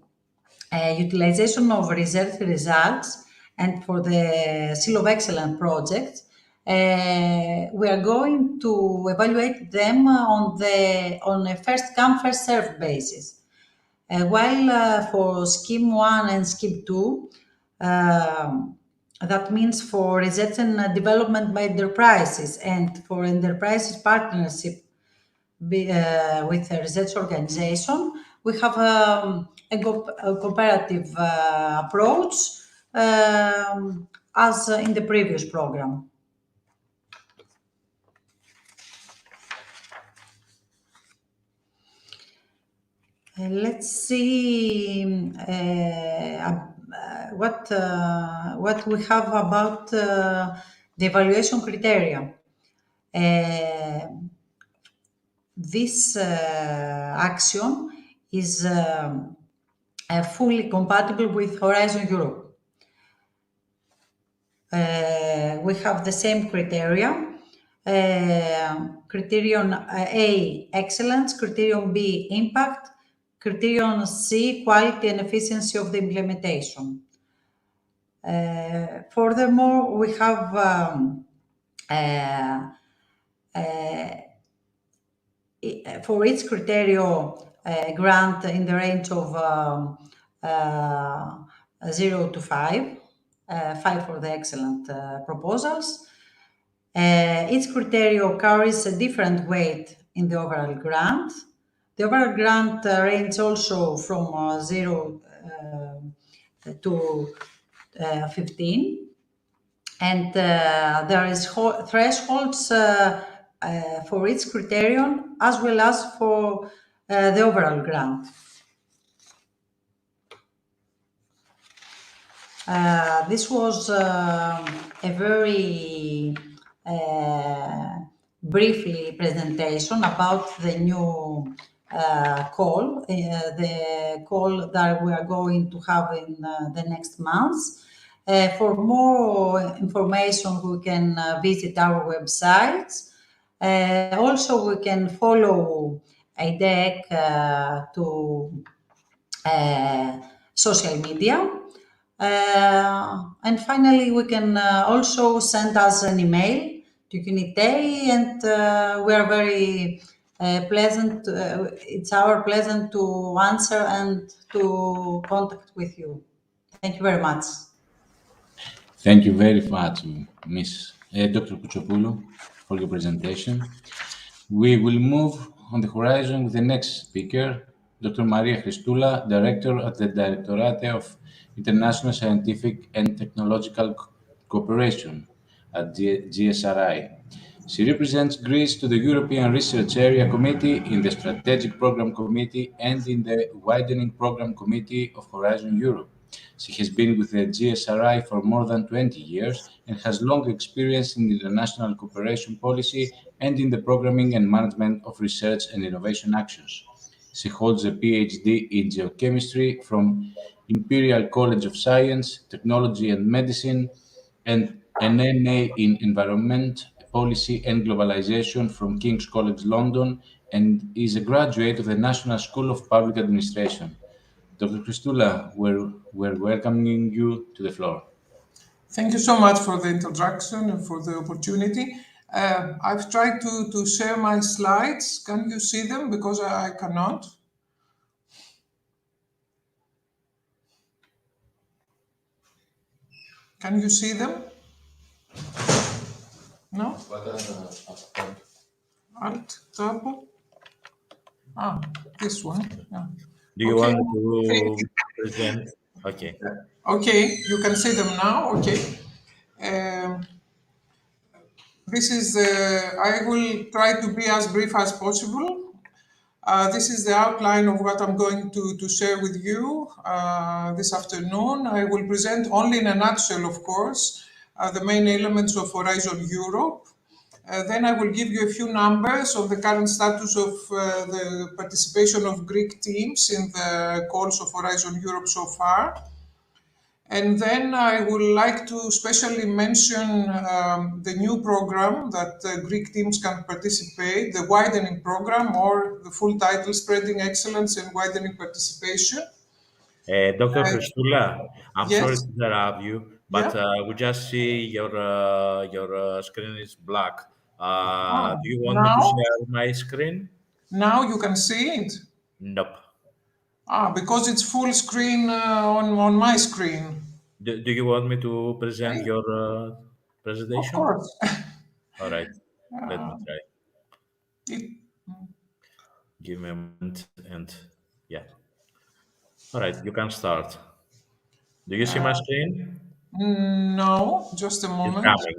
utilization of research results and for the Seal of Excellence project, we are going to evaluate them on a first come, first served basis. While for Scheme 1 and Scheme 2, that means for research and development by enterprises and for enterprises partnership with a research organization, we have a cooperative approach as in the previous program. Let's see what we have about the evaluation criteria. This action is fully compatible with Horizon Europe. We have the same criteria. Criterion A, excellence. Criterion B, impact. Criterion C, quality and efficiency of the implementation. Furthermore, we have for each criterion grant in the range of 0 to 5, 5 for the excellent proposals. Each criterion carries a different weight in the overall grant. The overall grant range also from 0 to 15, and there is thresholds for each criterion as well as for the overall grant. This was a very briefly presentation about the new call, the call that we are going to have in the next months. For more information, we can visit our websites. Also, we can follow IDEC to social media. And finally, we can also send us an email to Unite, and we are very pleasant. It's our pleasure to answer and to contact with you. Thank you very much. Thank you very much, Ms. Dr. Kouchopoulou, for your presentation. We will move on the horizon with the next speaker, Dr. Maria Christoula, Director at the Directorate of International Scientific and Technological Cooperation at GSRI. She represents Greece to the European Research Area Committee, in the Strategic Program Committee, and in the Widening Program Committee of Horizon Europe. She has been with the GSRI for more than 20 years and has long experience in international cooperation policy and in the programming and management of research and innovation actions. She holds a PhD in geochemistry from Imperial College of Science, Technology and Medicine, and an MA in Environment, Policy and Globalization from King's College London, and is a graduate of the National School of Public Administration. Dr. Christoula, we're welcoming you to the floor. Thank you so much for the introduction and for the opportunity. I've tried to share my slides. Can you see them? Because I cannot. Can you see them? No? Alt, tab. This one. Yeah. Do you Okay. want to present? Okay. Okay, you can see them now. Okay. Um, this is I will try to be as brief as possible. This is the outline of what I'm going to share with you this afternoon. I will present only in a nutshell, of course, the main elements of Horizon Europe. Then I will give you a few numbers on the current status of the participation of Greek teams in the calls of Horizon Europe so far. And then I would like to specially mention the new program that Greek teams can participate, the widening program, or the full title, Spreading Excellence and Widening Participation. Dr. Christoula, I'm sorry Yes, to interrupt you, but yeah. we just see your screen is black. Do you want me to Now, share my screen? now you can see it. Nope. Because it's full screen on my screen. Do you want me to present Okay, your of presentation? course. All right, let me try. It, Give me a moment and yeah. All right, you can start. Do you see my screen? no, just a It's moment. coming.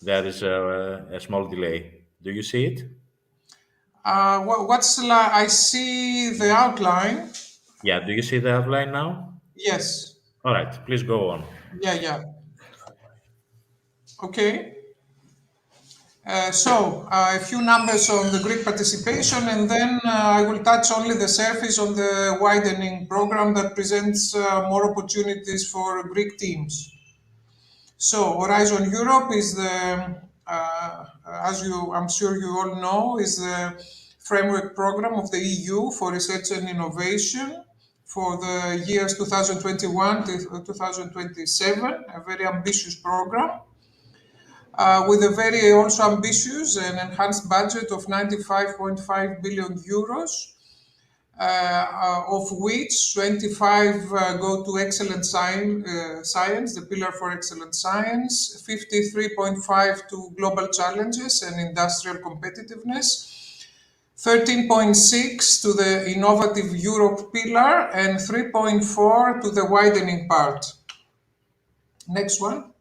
There is a small delay. Do you see it? I see the outline. Yeah, do you see the outline now? Yes. All right, please go on. Yeah. Okay. A few numbers on the Greek participation, and then I will touch only the surface on the widening program that presents more opportunities for Greek teams. So, Horizon Europe is I'm sure you all know, is the framework program of the EU for research and innovation for the years 2021 to 2027, a very ambitious program. With a very also ambitious and enhanced budget of 95.5 billion euros, of which 25 go to excellent science, the pillar for excellent science, 53.5 to global challenges and industrial competitiveness, 13.6 to the innovative Europe pillar, and 3.4 to the widening part. Next one.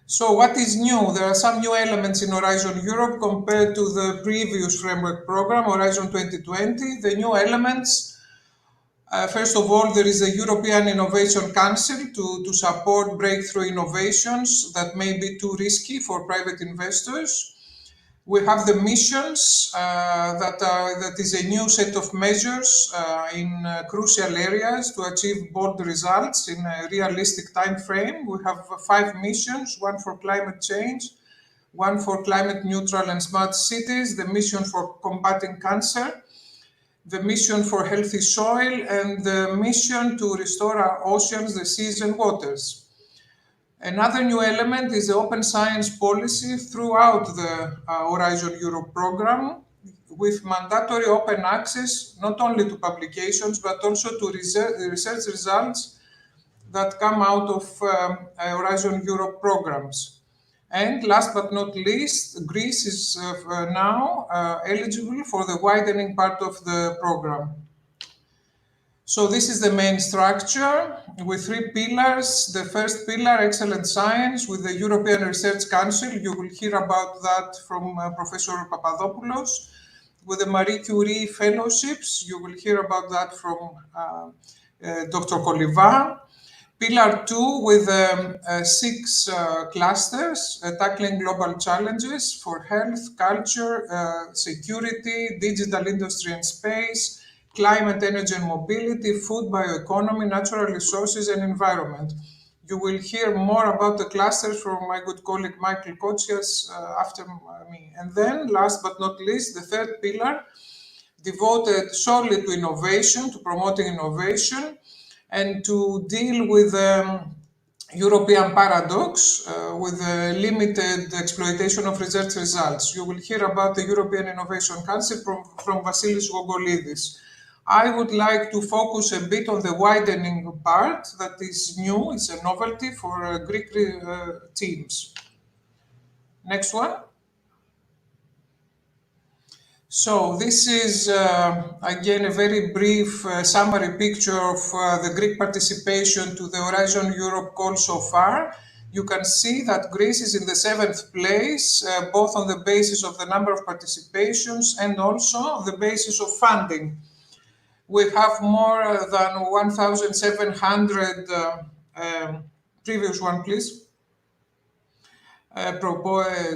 So what is new? There are some new elements in Horizon Europe compared to the previous framework program, Horizon 2020. The new elements, first of all, there is a European Innovation Council to support breakthrough innovations that may be too risky for private investors. We have the missions that is a new set of measures in crucial areas to achieve bold results in a realistic time frame. We have 5 missions, one for climate change, one for climate neutral and smart cities, the mission for combating cancer, the mission for healthy soil, and the mission to restore our oceans, the seas and waters. Another new element is the open science policy throughout the Horizon Europe program, with mandatory open access not only to publications but also to research results that come out of Horizon Europe programs. And last but not least, Greece is now eligible for the widening part of the program. So this is the main structure with 3 pillars. The first pillar, excellent science, with the European Research Council. You will hear about that from Professor Papadopoulos. With the Marie Curie fellowships, you will hear about that from Dr. Koliva. Pillar 2 with 6 clusters tackling global challenges for health, culture, security, digital industry and space, climate, energy and mobility, food, bioeconomy, natural resources and environment. You will hear more about the clusters from my good colleague Michael Kotsias after me. And then, last but not least, the third pillar, devoted solely to innovation, to promoting innovation, and to deal with European paradox with limited exploitation of research results. You will hear about the European Innovation Council from Vasilis Gogolidis. I would like to focus a bit on the widening part that is new, it's a novelty for Greek teams. Next one. So this is, again, a very brief summary picture of the Greek participation to the Horizon Europe call so far. You can see that Greece is in the 7th place, both on the basis of the number of participations and also on the basis of funding. We have more than 1,700, previous one please,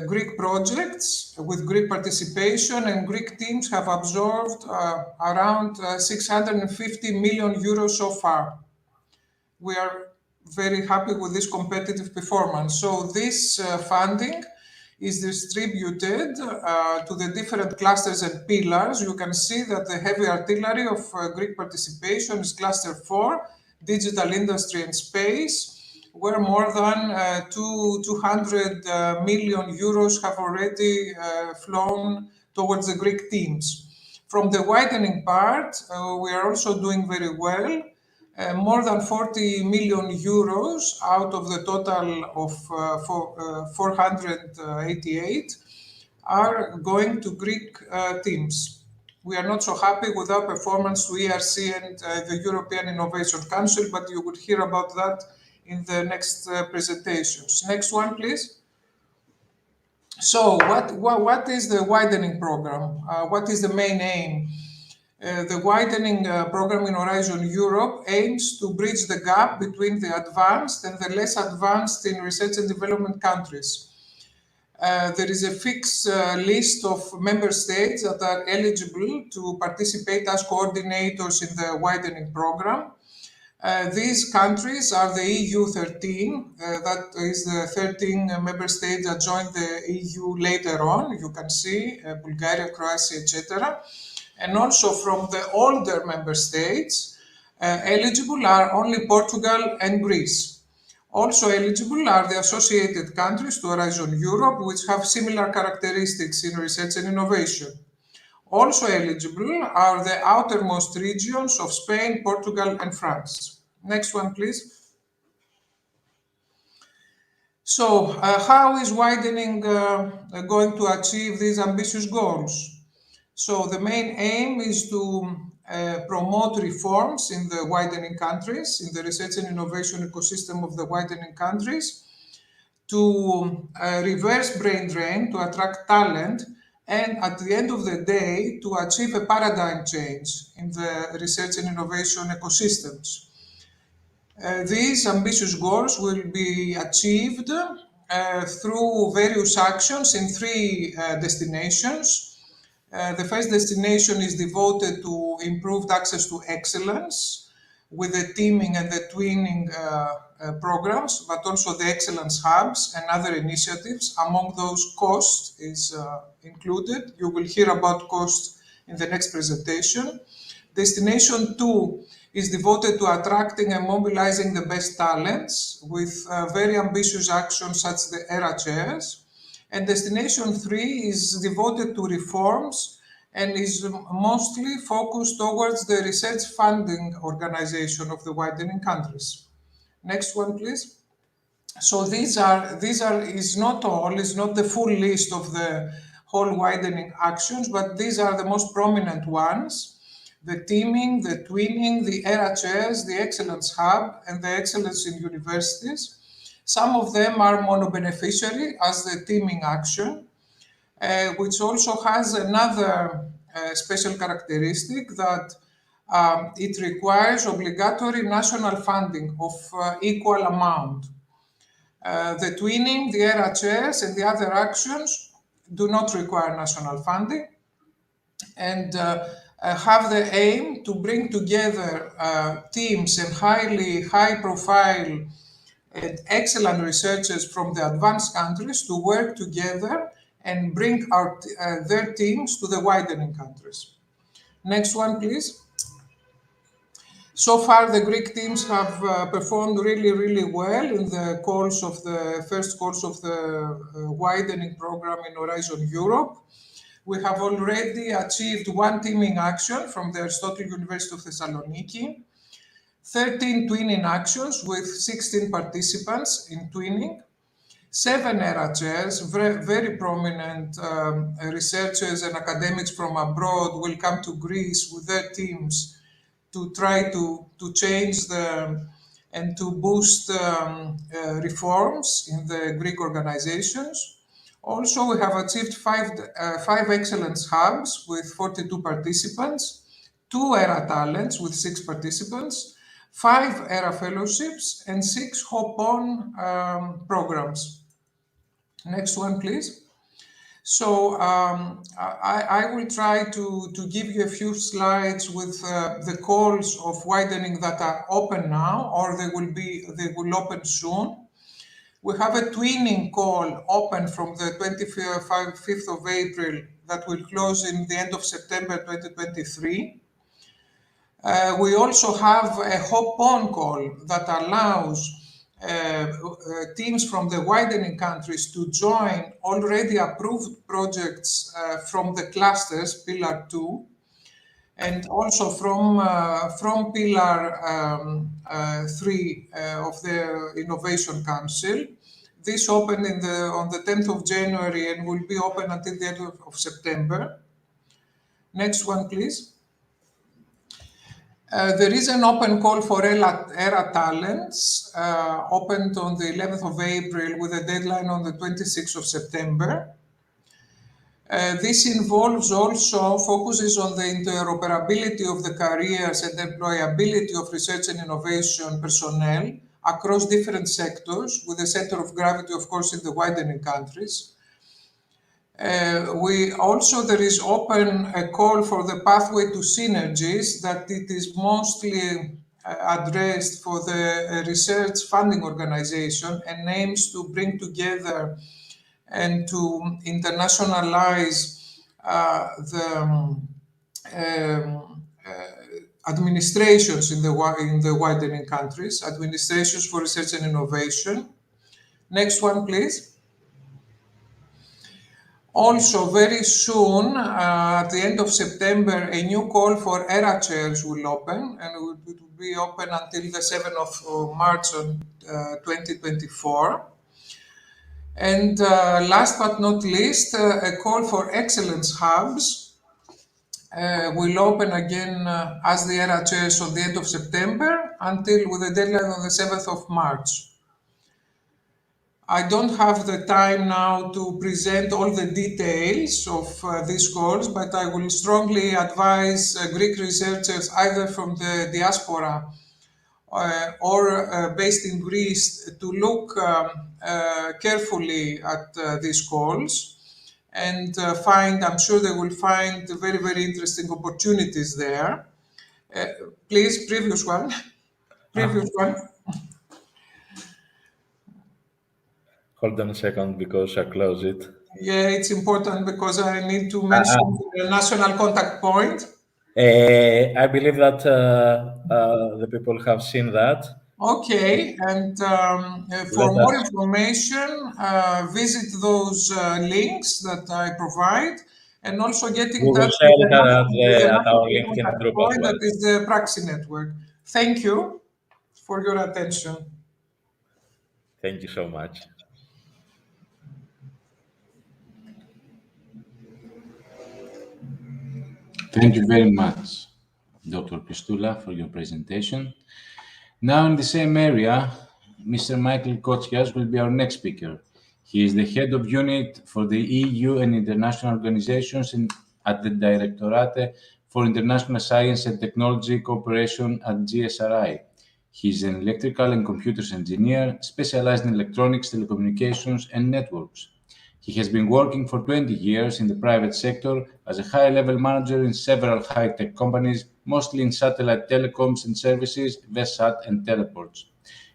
Greek projects with Greek participation, and Greek teams have absorbed around 650 million euros so far. We are very happy with this competitive performance. So this funding is distributed to the different clusters and pillars. You can see that the heavy artillery of Greek participation is cluster 4, digital industry and space, where more than 200 million euros have already flown towards the Greek teams. From the widening part, we are also doing very well. More than 40 million euros out of the total of 488 are going to Greek teams. We are not so happy with our performance to ERC and the European Innovation Council, but you will hear about that in the next presentations. Next one, please. So what is the widening program? What is the main aim? The widening program in Horizon Europe aims to bridge the gap between the advanced and the less advanced in research and development countries. There is a fixed list of member states that are eligible to participate as coordinators in the widening program. These countries are the EU 13, that is the 13 member states that joined the EU later on. You can see Bulgaria, Croatia, etc. And also from the older member states, eligible are only Portugal and Greece. Also eligible are the associated countries to Horizon Europe, which have similar characteristics in research and innovation. Also eligible are the outermost regions of Spain, Portugal, and France. Next one, please. So, how is widening going to achieve these ambitious goals? So, the main aim is to promote reforms in the widening countries, in the research and innovation ecosystem of the widening countries, to reverse brain drain, to attract talent, and at the end of the day, to achieve a paradigm change in the research and innovation ecosystems. These ambitious goals will be achieved through various actions in 3 destinations. The first destination is devoted to improved access to excellence with the teaming and the twinning programs, but also the excellence hubs and other initiatives. Among those, cost is included. You will hear about cost in the next presentation. Destination 2 is devoted to attracting and mobilizing the best talents with very ambitious actions such as the ERA chairs. And Destination 3 is devoted to reforms and is mostly focused towards the research funding organization of the widening countries. Next one, please. So these are is not the full list of the whole widening actions, but these are the most prominent ones. the teaming, the twinning, the ERA chairs, the Excellence Hub, and the Excellence in Universities. Some of them are mono-beneficiary, as the teaming action, which also has another special characteristic that it requires obligatory national funding of equal amount. The twinning, the ERA chairs, and the other actions do not require national funding and have the aim to bring together teams and high-profile and excellent researchers from the advanced countries to work together and bring their teams to the widening countries. Next one, please. So far, the Greek teams have performed really well in the first course of the widening program in Horizon Europe. We have already achieved one teaming action from the Aristotle University of Thessaloniki, 13 twinning actions with 16 participants in twinning, 7 ERA chairs, very prominent researchers and academics from abroad will come to Greece with their teams to try to change and to boost reforms in the Greek organizations. Also, we have achieved five excellence hubs with 42 participants, 2 ERA talents with 6 participants, 5 ERA fellowships, and 6 hop-on programs. Next one, please. So I will try to give you a few slides with the calls of widening that are open now, or they will open soon. We have a twinning call open from the 25th of April that will close in the end of September 2023. We also have a hop-on call that allows teams from the widening countries to join already approved projects from the clusters, Pillar 2, and also from Pillar 3 of the Innovation Council. This opened on the 10th of January and will be open until the end of September. Next one, please. There is an open call for ERA talents, opened on the 11th of April with a deadline on the 26th of September. This focuses on the interoperability of the careers and employability of research and innovation personnel across different sectors, with the center of gravity, of course, in the widening countries. There is open a call for the pathway to synergies that it is mostly addressed for the research funding organization and aims to bring together and to internationalize the administrations in the widening countries, administrations for research and innovation. Next one, please. Also, very soon, at the end of September, a new call for ERA chairs will open, and it will be open until the 7th of March 2024. And last but not least, a call for excellence hubs will open again as the ERA chairs on the end of September until with a deadline on the 7th of March. I don't have the time now to present all the details of these calls, but I will strongly advise Greek researchers either from the diaspora or based in Greece to look carefully at these calls and I'm sure they will find very interesting opportunities there. Please, previous one. Previous one. Hold on a second because I close it. Yeah, it's important because I need to mention the national contact point. I believe that the people have seen that. Okay, and for more information, visit those links that I provide, and also get in touch with at our LinkedIn group as well. That is the Praxi Network. Thank you for your attention. Thank you so much. Thank you very much. Dr. Christoula, for your presentation. Now, in the same area, Mr. Michael Kotsias will be our next speaker. He is the head of unit for the EU and international organizations at the Directorate for International Science and Technology Cooperation at GSRI. He is an electrical and computers engineer specialized in electronics, telecommunications, and networks. He has been working for 20 years in the private sector as a high-level manager in several high-tech companies, mostly in satellite telecoms and services, VESAT and teleports.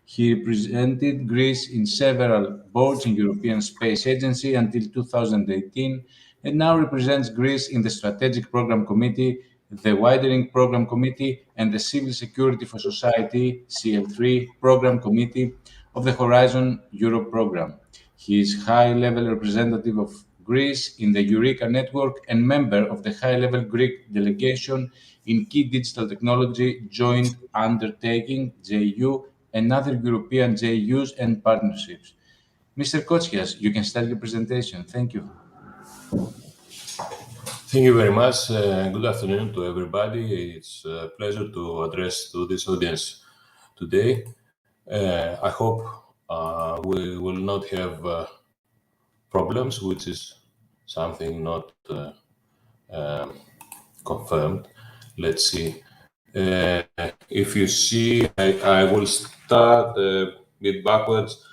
He represented Greece in several boards in European Space Agency until 2018 and now represents Greece in the Strategic Program Committee, the Widening Program Committee, and the Civil Security for Society (CL3) Program Committee of the Horizon Europe program. He is high-level representative of Greece in the Eureka network and member of the high-level Greek delegation in key digital technology joint undertaking (JU) and other European JUs and partnerships. Mr. Kotsias, you can start your presentation. Thank you. Thank you very much. Good afternoon to everybody. It's a pleasure to address to this audience today. I hope we will not have problems, which is something not confirmed. Let's see. If you see, I will start a bit backwards.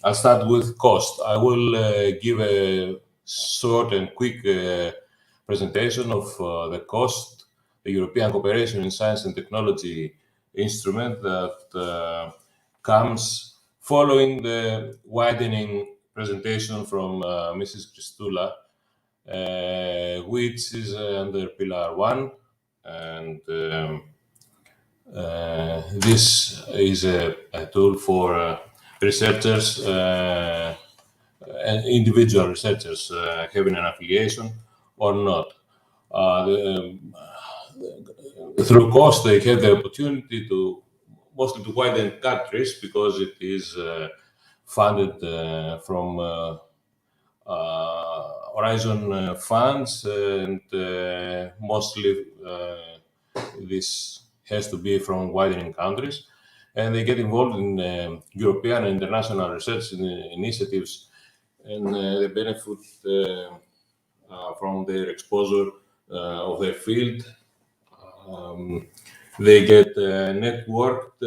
I'll start with cost. I will give a short and quick presentation of the cost, the European Cooperation in Science and Technology instrument that comes following the widening presentation from Mrs. Christoula, which is under Pillar 1. And this is a tool for researchers and individual researchers having an affiliation or not. Through cost, they have the opportunity to mostly to widen countries because it is funded from Horizon funds, and mostly this has to be from widening countries. And they get involved in European and international research initiatives, and they benefit from their exposure of their field. They get networked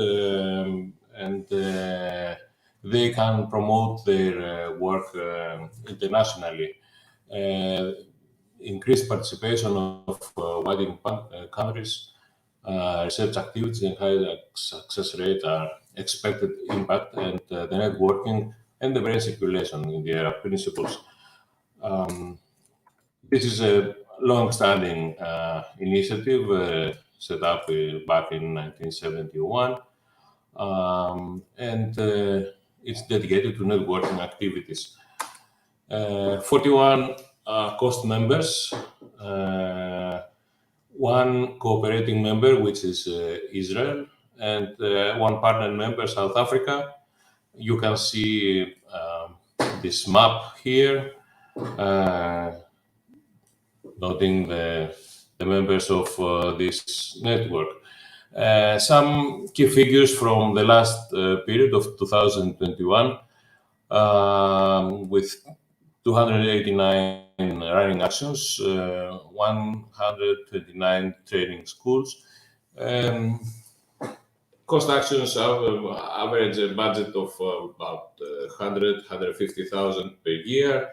and they can promote their work internationally. Increased participation of widening countries, research activities and high success rate are expected impact, and the networking and the brain circulation in their principles. This is a long-standing initiative set up back in 1971, and it's dedicated to networking activities. 41 cost members, one cooperating member, which is Israel, and one partner member, South Africa. You can see this map here, noting the members of this network. Some key figures from the last period of 2021, with 289 running actions, 129 training schools. Cost actions average a budget of about 150,000 per year.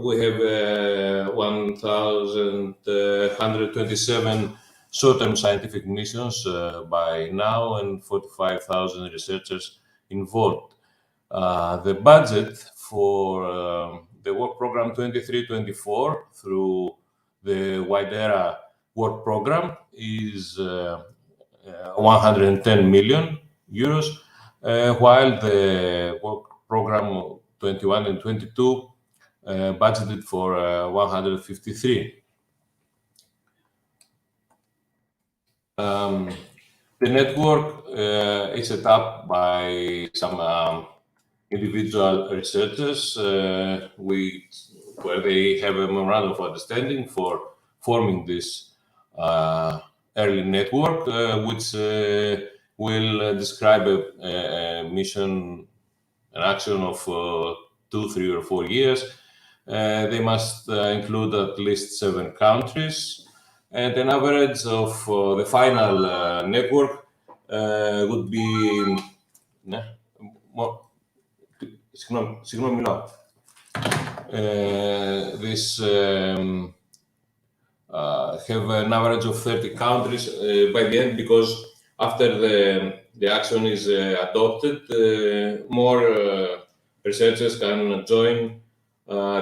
We have 1,127 short-term scientific missions by now, and 45,000 researchers involved. The budget for the work program 23-24 through the Widera work program is 110 million euros, while the work program 21 and 22 budgeted for 153. The network is set up by some individual researchers. We where they have a memorandum of understanding for forming this early network, which will describe a mission, an action of 2, 3, or 4 years. They must include at least 7 countries, and an average of the final network would be. Ναι, συγγνώμη, μιλάω. This have an average of 30 countries by the end, because after the action is adopted, more researchers can join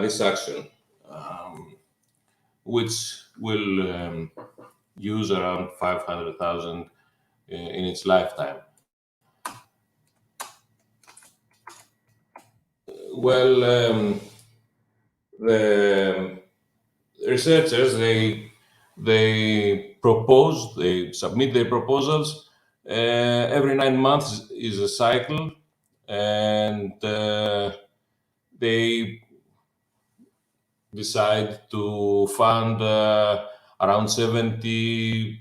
this action, which will use around 500,000 in its lifetime. Well, the researchers, they submit their proposals. Every 9 months is a cycle, and they decide to fund around 70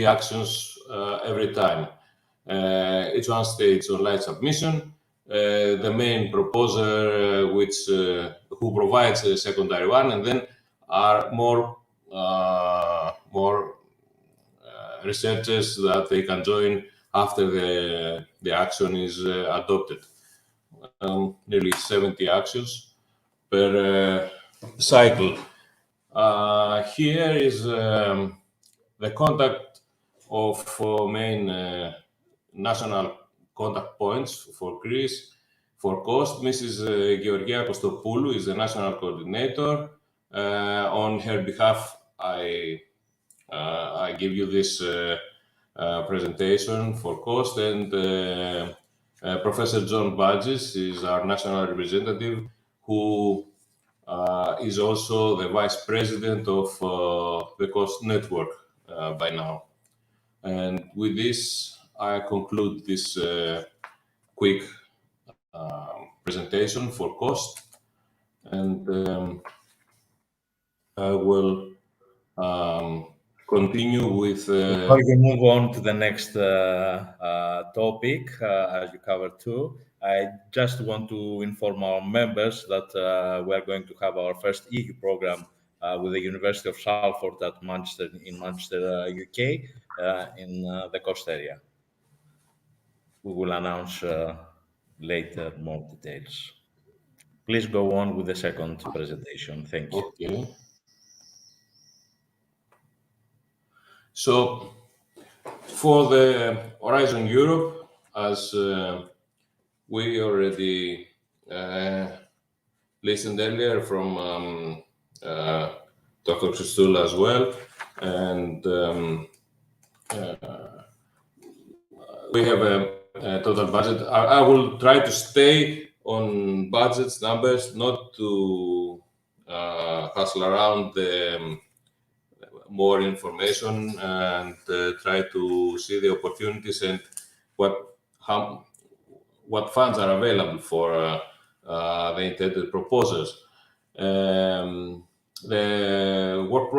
actions every time. Each one stays online submission. The main proposer, who provides a secondary one, and then are more researchers that they can join after the action is adopted. Nearly 70 actions per cycle. Here is the contact of main national contact points for Greece. For COST, Mrs. Georgia Kostopoulou is the national coordinator. On her behalf, I give you this presentation for COST, and Professor John Badges is our national representative, who is also the vice president of the COST network by now. And with this, I conclude this quick presentation for COST, and I will continue with. Before you move on to the next topic, as you covered too, I just want to inform our members that we are going to have our first EU program with the University of Salford at Manchester, in Manchester, UK, in the coast area. We will announce later more details. Please go on with the second presentation. Thank you. Okay. So, for the Horizon Europe, as we already listened earlier from Dr. Christoula as well, and we have a total budget. I will try to stay on budgets, numbers, not to hustle around the more information, and try to see the opportunities and what funds are available for the intended proposals. The work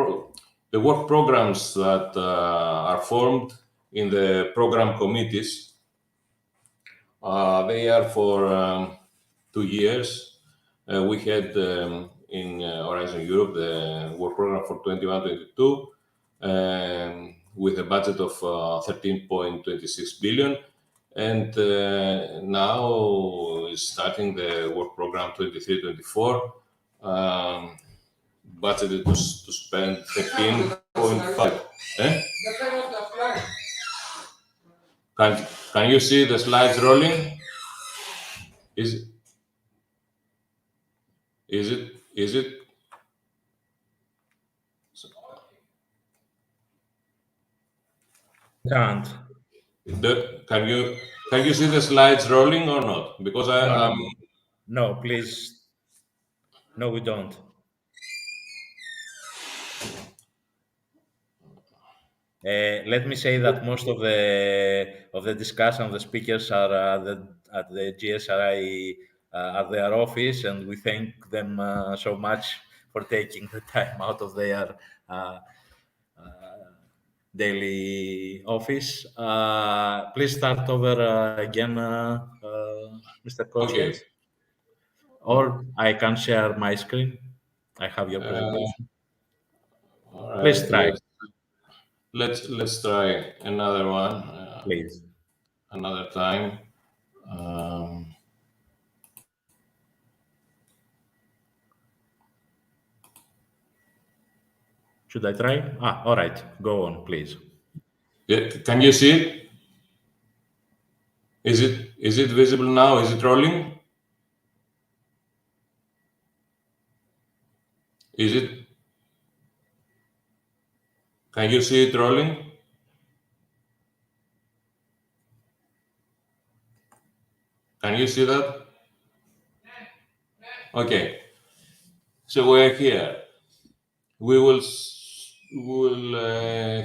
programs that are formed in the program committees, they are for 2 years. We had in Horizon Europe the work program for 21-22 with a budget of 13.26 billion. And now is starting the work program 23-24, budgeted to spend 13.5. Can you see the slides rolling? Is it? Can't. Can you see the slides rolling or not? Because No, please. No, we don't. Let me say that most of the discussion, the speakers are at the GSRI at their office, and we thank them so much for taking the time out of their uh, daily office. Please start over again, Mr. Okay. Kosias, or I can share my screen. I have your Uh, presentation. all Please right. try, Let's try another one, please. another time. Um, Should I try? All right. Go on, please. yeah, can you see it? Is it visible now? Is it rolling? Is it? Can you see it rolling? Can you see that? Okay. So we're here. We will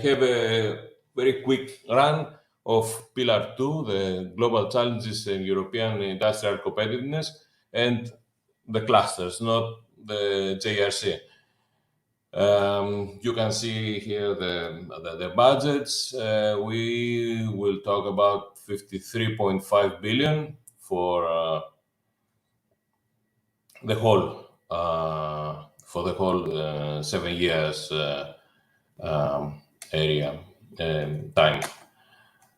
have a very quick run of Pillar 2, the global challenges in European industrial competitiveness, and the clusters, not the JRC. You can see here the budgets. We will talk about 53.5 billion the whole for the whole 7 years area time.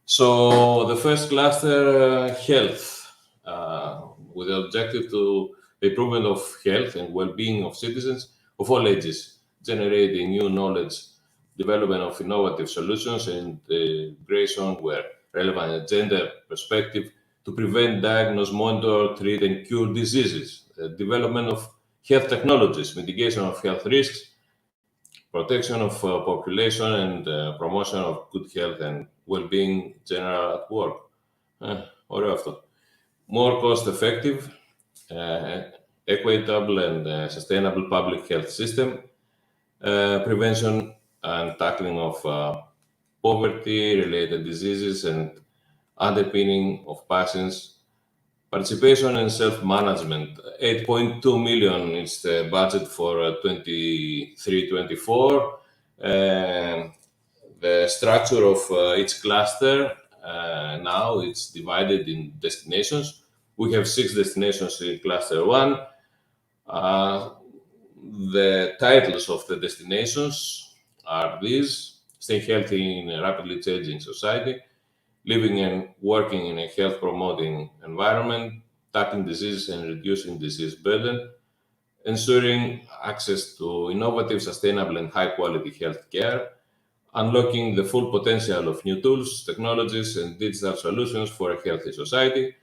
So the first cluster, health, with the objective to the improvement of health and well-being of citizens of all ages, generating new knowledge, development of innovative solutions, and integration where relevant gender perspective to prevent, diagnose, monitor, treat, and cure diseases, development of health technologies, mitigation of health risks, protection of population, and promotion of good health and well-being general at work. Ωραίο αυτό. More cost-effective, equitable, and sustainable public health system, prevention and tackling of poverty-related diseases, and underpinning of patients' participation and self-management. 8.2 million is the budget for 23-24. The structure of each cluster now it's divided in destinations. We have 6 destinations in cluster 1. The titles of the destinations are these: stay healthy in a rapidly changing society, living and working in a health promoting environment, tackling disease and reducing disease burden, ensuring access to innovative, sustainable, and high quality health care, unlocking the full potential of new tools, technologies, and digital solutions for a healthy society,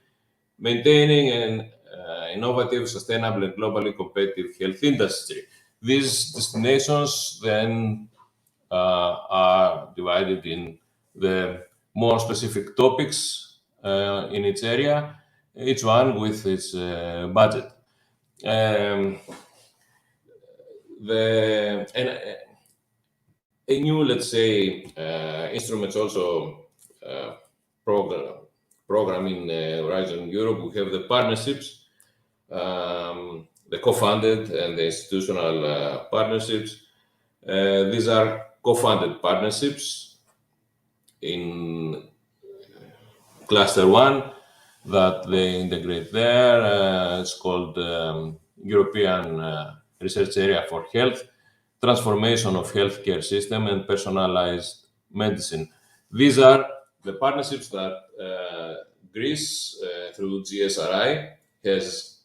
maintaining an innovative, sustainable, and globally competitive health industry. These destinations then are divided in the more specific topics in each area, each one with its budget. Um, a new, let's say, instruments also uh, program, program in Horizon Europe. We have the partnerships, the co-funded and the institutional partnerships. These are co-funded partnerships in cluster 1 that they integrate there. It's called European Research Area for Health, Transformation of Healthcare System and Personalized Medicine. These are the partnerships that Greece, through GSRI, has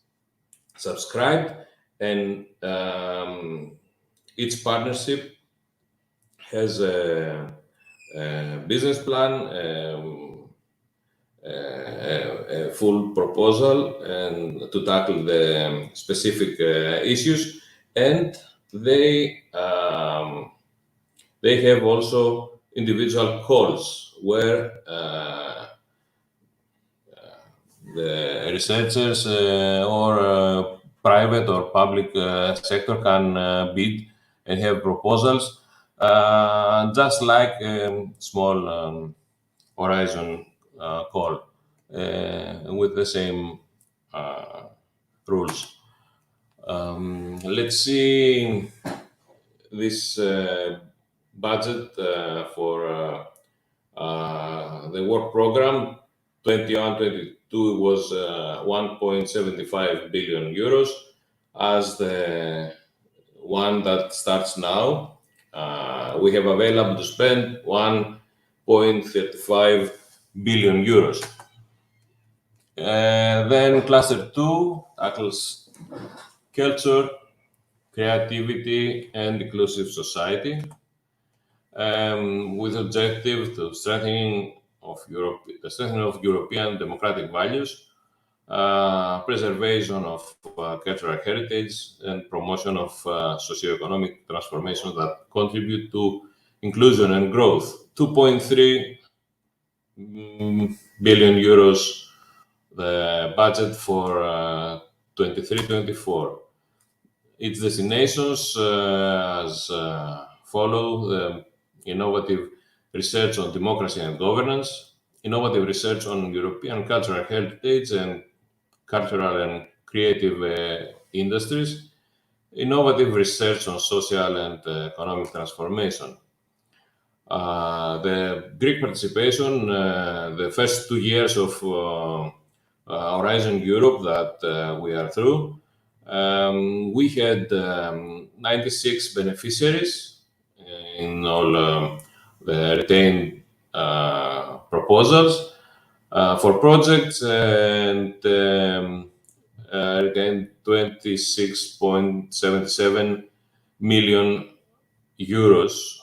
subscribed, and each partnership has a business plan, a full proposal, and to tackle the specific issues, and they have also individual calls where the researchers or private or public sector can bid and have proposals, just like small Horizon call with the same rules. Let's see this budget for the work program 21-22 was 1.75 billion euros, as the one that starts now. We have available to spend 1.35 billion euros. Then cluster 2 tackles culture, creativity, and inclusive society, with objective to strengthening of European democratic values, preservation of cultural heritage, and promotion of socioeconomic transformation that contribute to inclusion and growth. 2.3 billion euros the budget for 23-24. Its destinations as follow: the innovative research on democracy and governance, innovative research on European cultural heritage and cultural and creative industries, innovative research on social and economic transformation. The Greek participation, the first 2 years of Horizon Europe that we are through, we had 96 beneficiaries in all the retained proposals for projects, and retained 26.77 million euros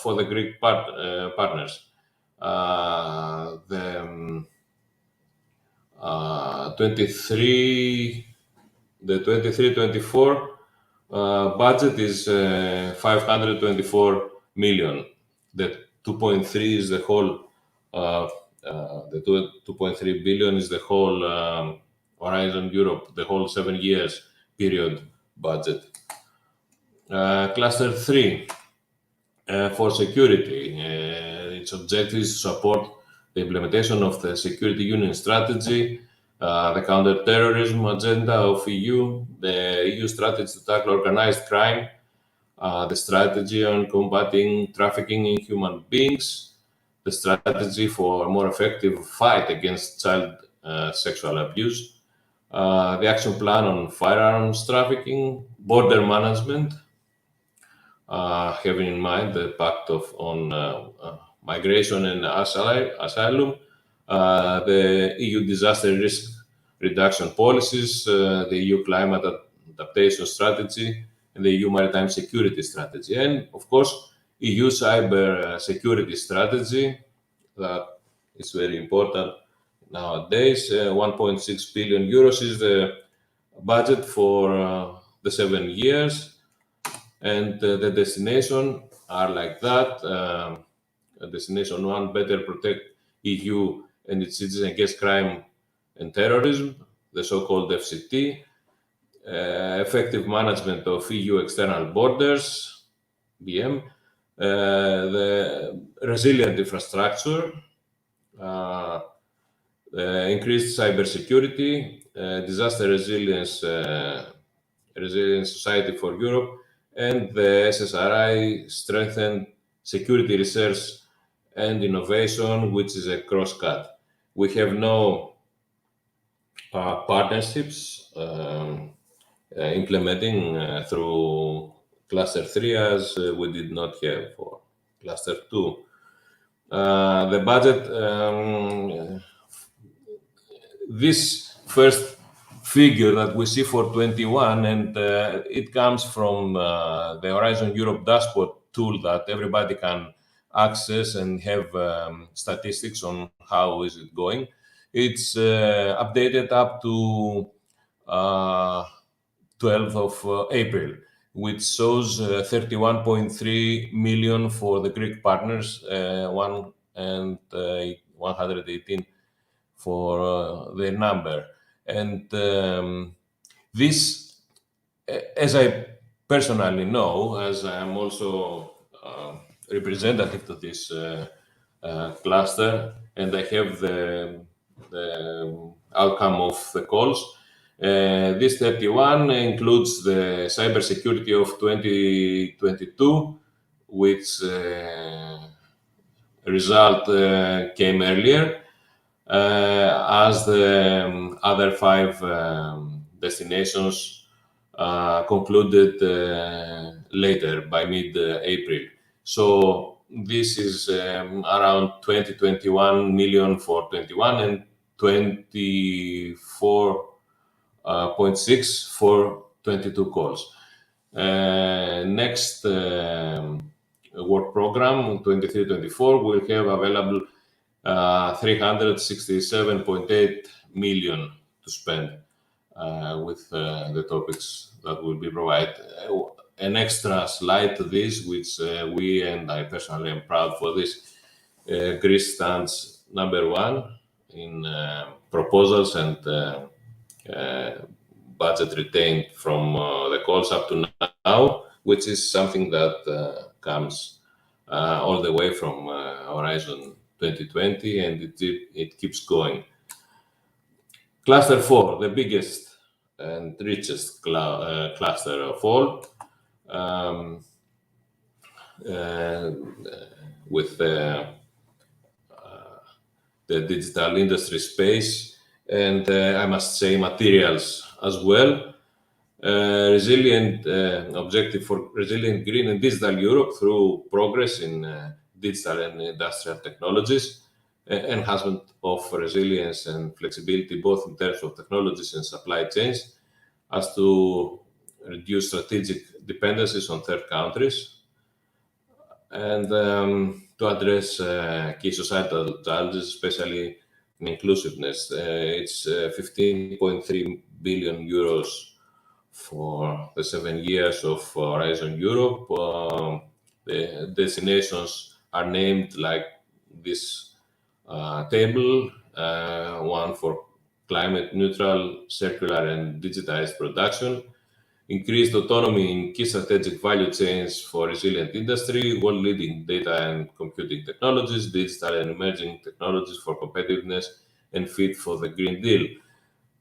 for the Greek partners. The 23-24 budget is 524 million. The 2.3 is the whole. The 2.3 billion is the whole Horizon Europe, the whole 7 years period budget. Cluster 3 for security. Its objective is to support the implementation of the Security Union strategy, the counter-terrorism agenda of EU, the EU strategy to tackle organized crime, the strategy on combating trafficking in human beings, the strategy for a more effective fight against child sexual abuse, the action plan on firearms trafficking, border management, having in mind the pact on migration and asylum, the EU disaster risk reduction policies, the EU climate adaptation strategy, and the EU maritime security strategy, and of course, EU cyber security strategy that is very important nowadays. 1.6 billion euros is the budget for the 7 years, and the destination are like that. Destination 1, better protect EU and its citizens against crime and terrorism, the so-called FCT, effective management of EU external borders, BM, the resilient infrastructure, increased cybersecurity, disaster resilience, resilient society for Europe, and the SSRI strengthened security research and innovation, which is a cross-cut. We have no partnerships implementing through cluster 3, as we did not have for cluster 2. The budget, this first figure that we see for 21, and it comes from the Horizon Europe dashboard tool that everybody can access and have statistics on how is it going. It's updated up to 12th of April, which shows 31.3 million for the Greek partners, 118 for their number. And this, as I personally know, as I'm also representative to this cluster, and I have the outcome of the calls, This 31 includes the cybersecurity of 2022, which result came earlier, as the other five destinations concluded later by mid-April. So this is around 21 million for 21 and 24.6 for 22 calls. Next work program 23-24 will have available 367.8 million to spend with the topics that will be provided. An extra slide to this, which we and I personally am proud for this. Greece stands number one in proposals and budget retained from the calls up to now, which is something that comes all the way from Horizon 2020, and it keeps going. Cluster 4, the biggest and richest cluster of all, with the digital industry space, and I must say materials as well. Resilient objective for resilient green and digital Europe through progress in digital and industrial technologies, enhancement of resilience and flexibility, both in terms of technologies and supply chains, as to reduce strategic dependencies on third countries, and to address key societal challenges, especially in inclusiveness. It's 15.3 billion euros for the 7 years of Horizon Europe. The destinations are named like this table, one for climate neutral, circular and digitized production, increased autonomy in key strategic value chains for resilient industry, world-leading data and computing technologies, digital and emerging technologies for competitiveness and fit for the Green Deal,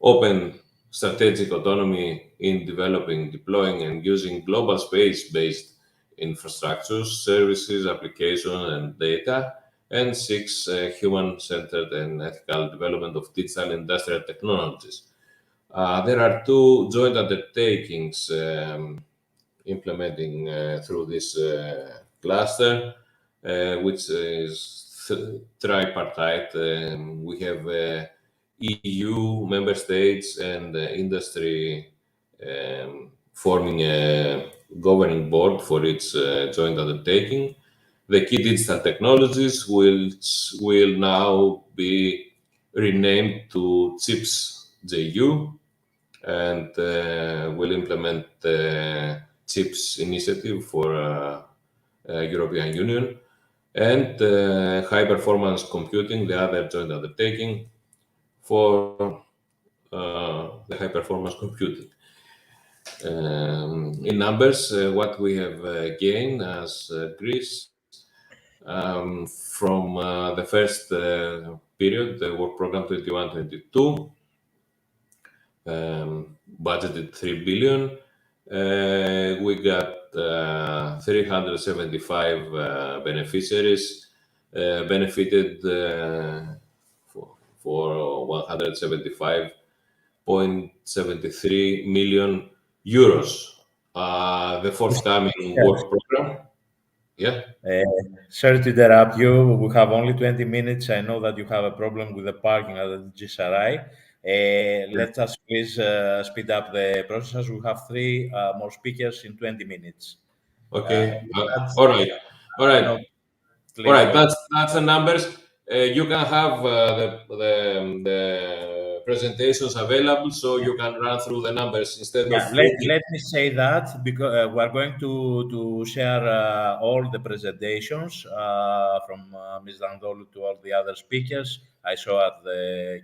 open strategic autonomy in developing, deploying, and using global space-based infrastructures, services, applications, and data, and 6, human-centered and ethical development of digital industrial technologies. There are 2 joint undertakings implementing through this cluster, which is tripartite. We have EU member states and industry forming a governing board for its joint undertaking. The key digital technologies will now be renamed to CHIPS JU, and will implement the CHIPS initiative for European Union, and high performance computing, the other joint undertaking for the high performance computing. In numbers, what we have gained as Greece from the first period, the work program 21-22, budgeted 3 billion. We got 375 beneficiaries, benefited for 175.73 million euros. The forthcoming work program. Yeah. Sorry to interrupt you. We have only 20 minutes. I know that you have a problem with the parking at the GSRI. Let us please speed up the process. We have 3 more speakers in 20 minutes. Okay. All right. All right. No, All please right. go. That's the numbers. You can have the presentations available, so you can run through the numbers instead of Yeah, reading. let me say that because we are going to share all the presentations from Ms. Dandolu to all the other speakers. I saw at the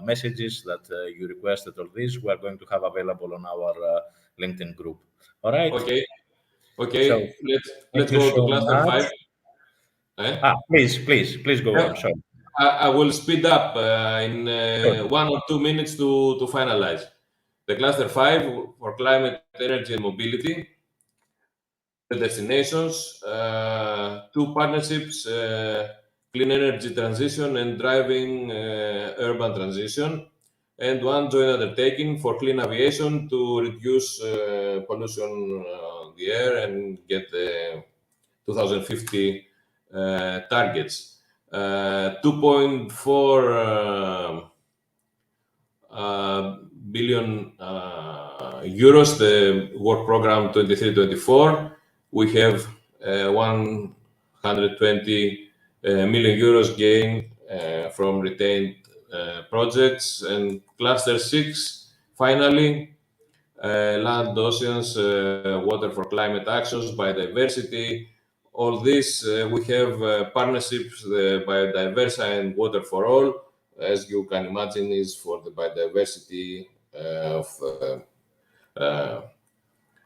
messages that you requested all this. We are going to have available on our LinkedIn group. All right. Okay. Okay. So Let's thank you go to so cluster much. 5. Eh? Please go Yeah. on. Sorry. I will speed up in 1 or 2 minutes to finalize. The cluster 5 for climate, energy, and mobility. The destinations, two partnerships, clean energy transition and driving urban transition, and one joint undertaking for clean aviation to reduce pollution on the air and get the 2050 targets. 2.4 billion euros, the work program 23-24. We have 120 million euros gain from retained projects. And cluster 6, finally, land, oceans, water for climate actions, biodiversity. All this, we have partnerships, the biodiversity and water for all, as you can imagine, is for the biodiversity of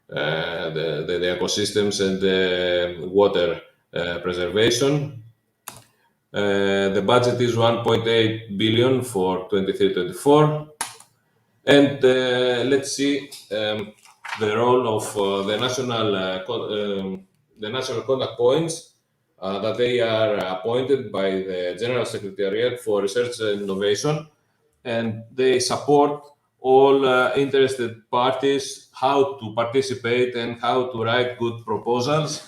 the ecosystems and the water preservation. The budget is 1.8 billion for 23-24. And let's see the role of the national contact points that they are appointed by the General Secretariat for Research and Innovation, and they support all interested parties how to participate and how to write good proposals,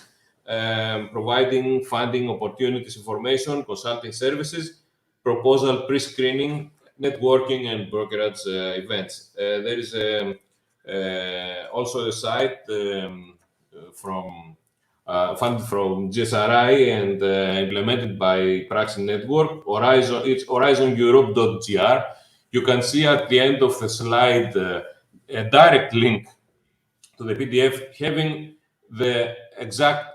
providing funding opportunities, information, consulting services, proposal pre-screening, networking, and brokerage events. There is also a site funded from GSRI and implemented by Praxis Network. Horizon, it's horizoneurope.gr. You can see at the end of the slide a direct link to the PDF having the exact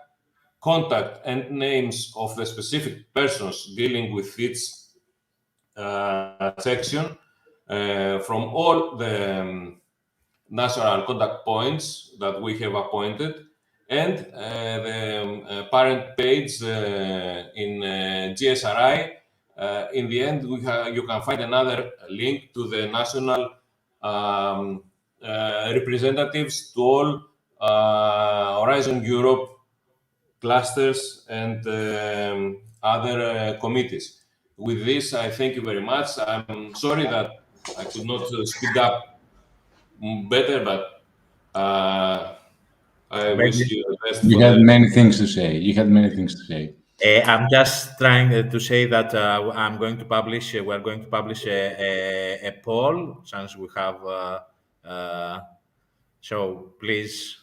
contact and names of the specific persons dealing with each section from all the national contact points that we have appointed, and the parent page in GSRI. In the end, you can find another link to the national representatives to all Horizon Europe clusters and other committees. With this, I thank you very much. I'm sorry that I could not speed up better, but I wish Maybe you the best You for had the. many things to say. You had many things to say. I'm just trying to say that I'm going to publish. We're going to publish a poll since we have. So please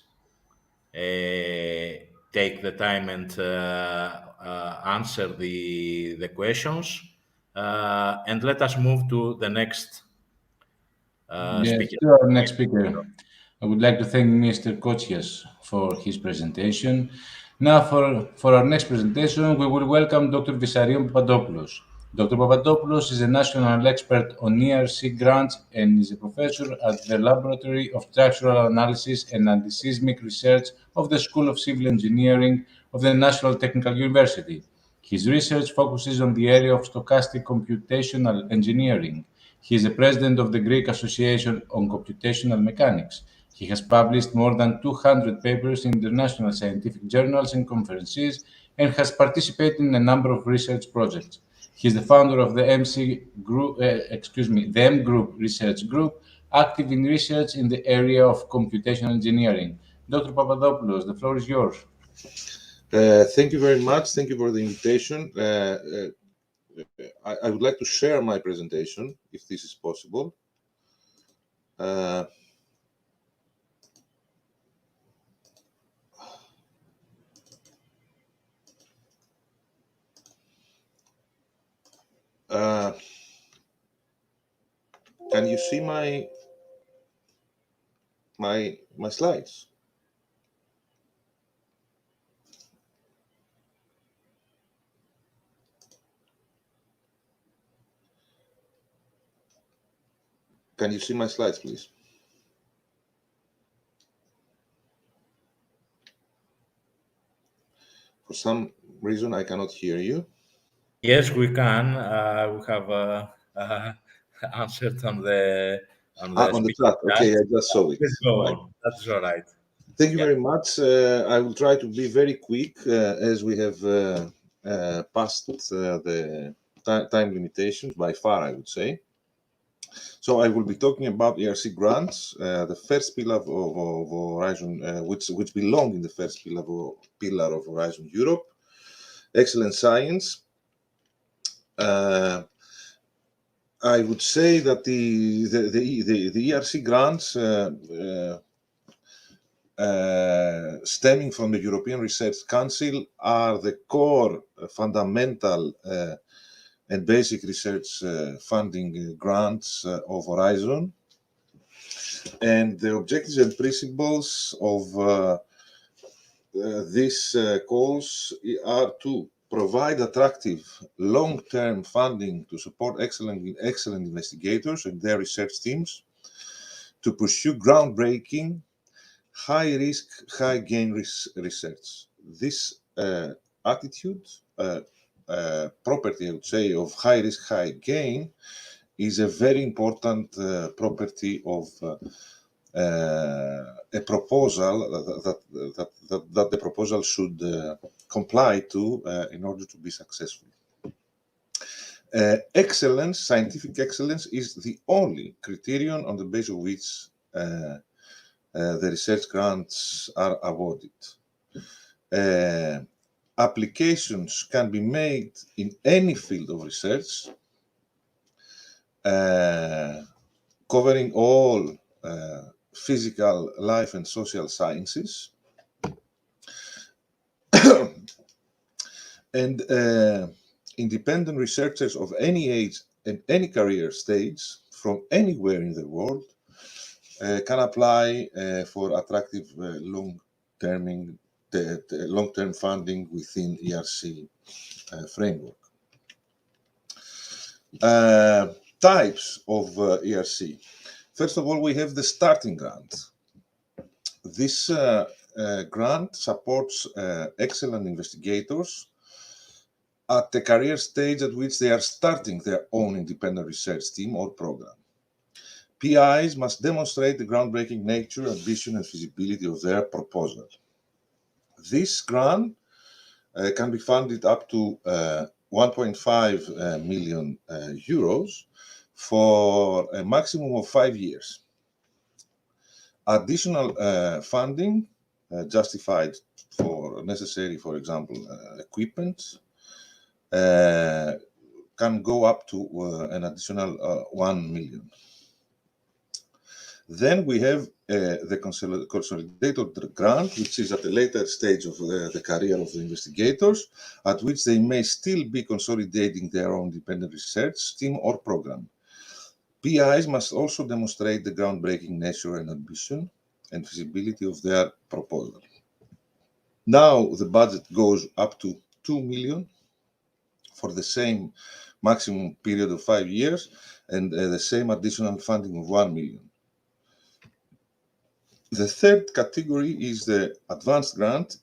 take the time and answer the questions, and let us move to the next Yes, speaker. to our next speaker. I would like to thank Mr. Kotsias for his presentation. Now, for our next presentation, we will welcome Dr. Vissarion Papadopoulos. Dr. Papadopoulos is a national expert on ERC grants and is a professor at the Laboratory of Structural Analysis and Anti-Seismic Research of the School of Civil Engineering of the National Technical University. His research focuses on the area of stochastic computational engineering. He is the president of the Greek Association on Computational Mechanics. He has published more than 200 papers in international scientific journals and conferences and has participated in a number of research projects. He is the founder of the the M Group Research Group, active in research in the area of computational engineering. Dr. Papadopoulos, the floor is yours. Thank you very much. Thank you for the invitation. I would like to share my presentation, if this is possible. Can you see my slides? Can you see my slides, please? For some reason, I cannot hear you. Yes, we can. We have answered on the On the speaker chat. chat. Okay, I just saw it. Please go Right. on. That's all right. Thank you Yeah. very much. I will try to be very quick as we have passed the time limitations by far, I would say. So I will be talking about ERC grants, the first pillar of Horizon, which belong in the first pillar of Horizon Europe, excellent science. I would say that the ERC grants stemming from the European Research Council are the core, fundamental, and basic research funding grants of Horizon. And the objectives and principles of these calls are to provide attractive long-term funding to support excellent investigators and their research teams, to pursue groundbreaking, high-risk, high-gain research. This attitude, property, I would say, of high-risk, high-gain is a very important property of a proposal that the proposal should comply to in order to be successful. Excellence, scientific excellence, is the only criterion on the basis of which the research grants are awarded. Applications can be made in any field of research, covering all physical, life, and social sciences. And independent researchers of any age and any career stage from anywhere in the world can apply for attractive long-term funding within ERC framework. Types of ERC. First of all, we have the starting grant. This grant supports excellent investigators at the career stage at which they are starting their own independent research team or program. PIs must demonstrate the groundbreaking nature, ambition, and feasibility of their proposal. This grant can be funded up to 1.5 million euros for a maximum of 5 years. Additional funding justified for necessary, for example, equipment can go up to an additional 1 million. Then we have the consolidated grant, which is at a later stage of the career of the investigators, at which they may still be consolidating their own independent research team or program. PIs must also demonstrate the groundbreaking nature and ambition and feasibility of their proposal. Now the budget goes up to 2 million for the same maximum period of 5 years and the same additional funding of 1 million. The third category is the advanced grant,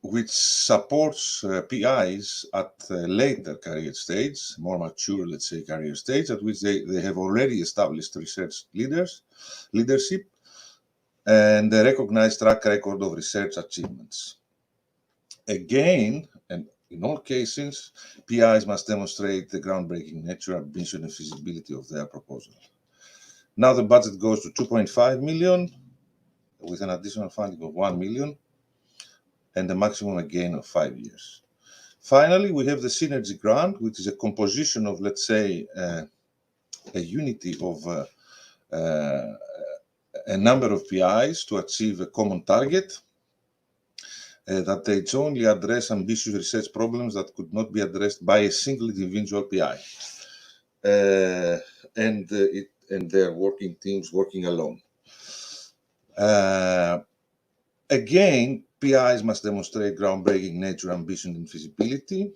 which supports PIs at a later career stage, more mature, let's say, career stage, at which they have already established research leadership, and a recognized track record of research achievements. Again, and in all cases, PIs must demonstrate the groundbreaking nature, ambition, and feasibility of their proposal. Now the budget goes to 2.5 million with an additional funding of 1 million and a maximum again of 5 years. Finally, we have the synergy grant, which is a composition of, let's say, a unity of a number of PIs to achieve a common target, that they jointly address ambitious research problems that could not be addressed by a single individual PI, and their working teams working alone. Again, PIs must demonstrate groundbreaking nature, ambition, and feasibility,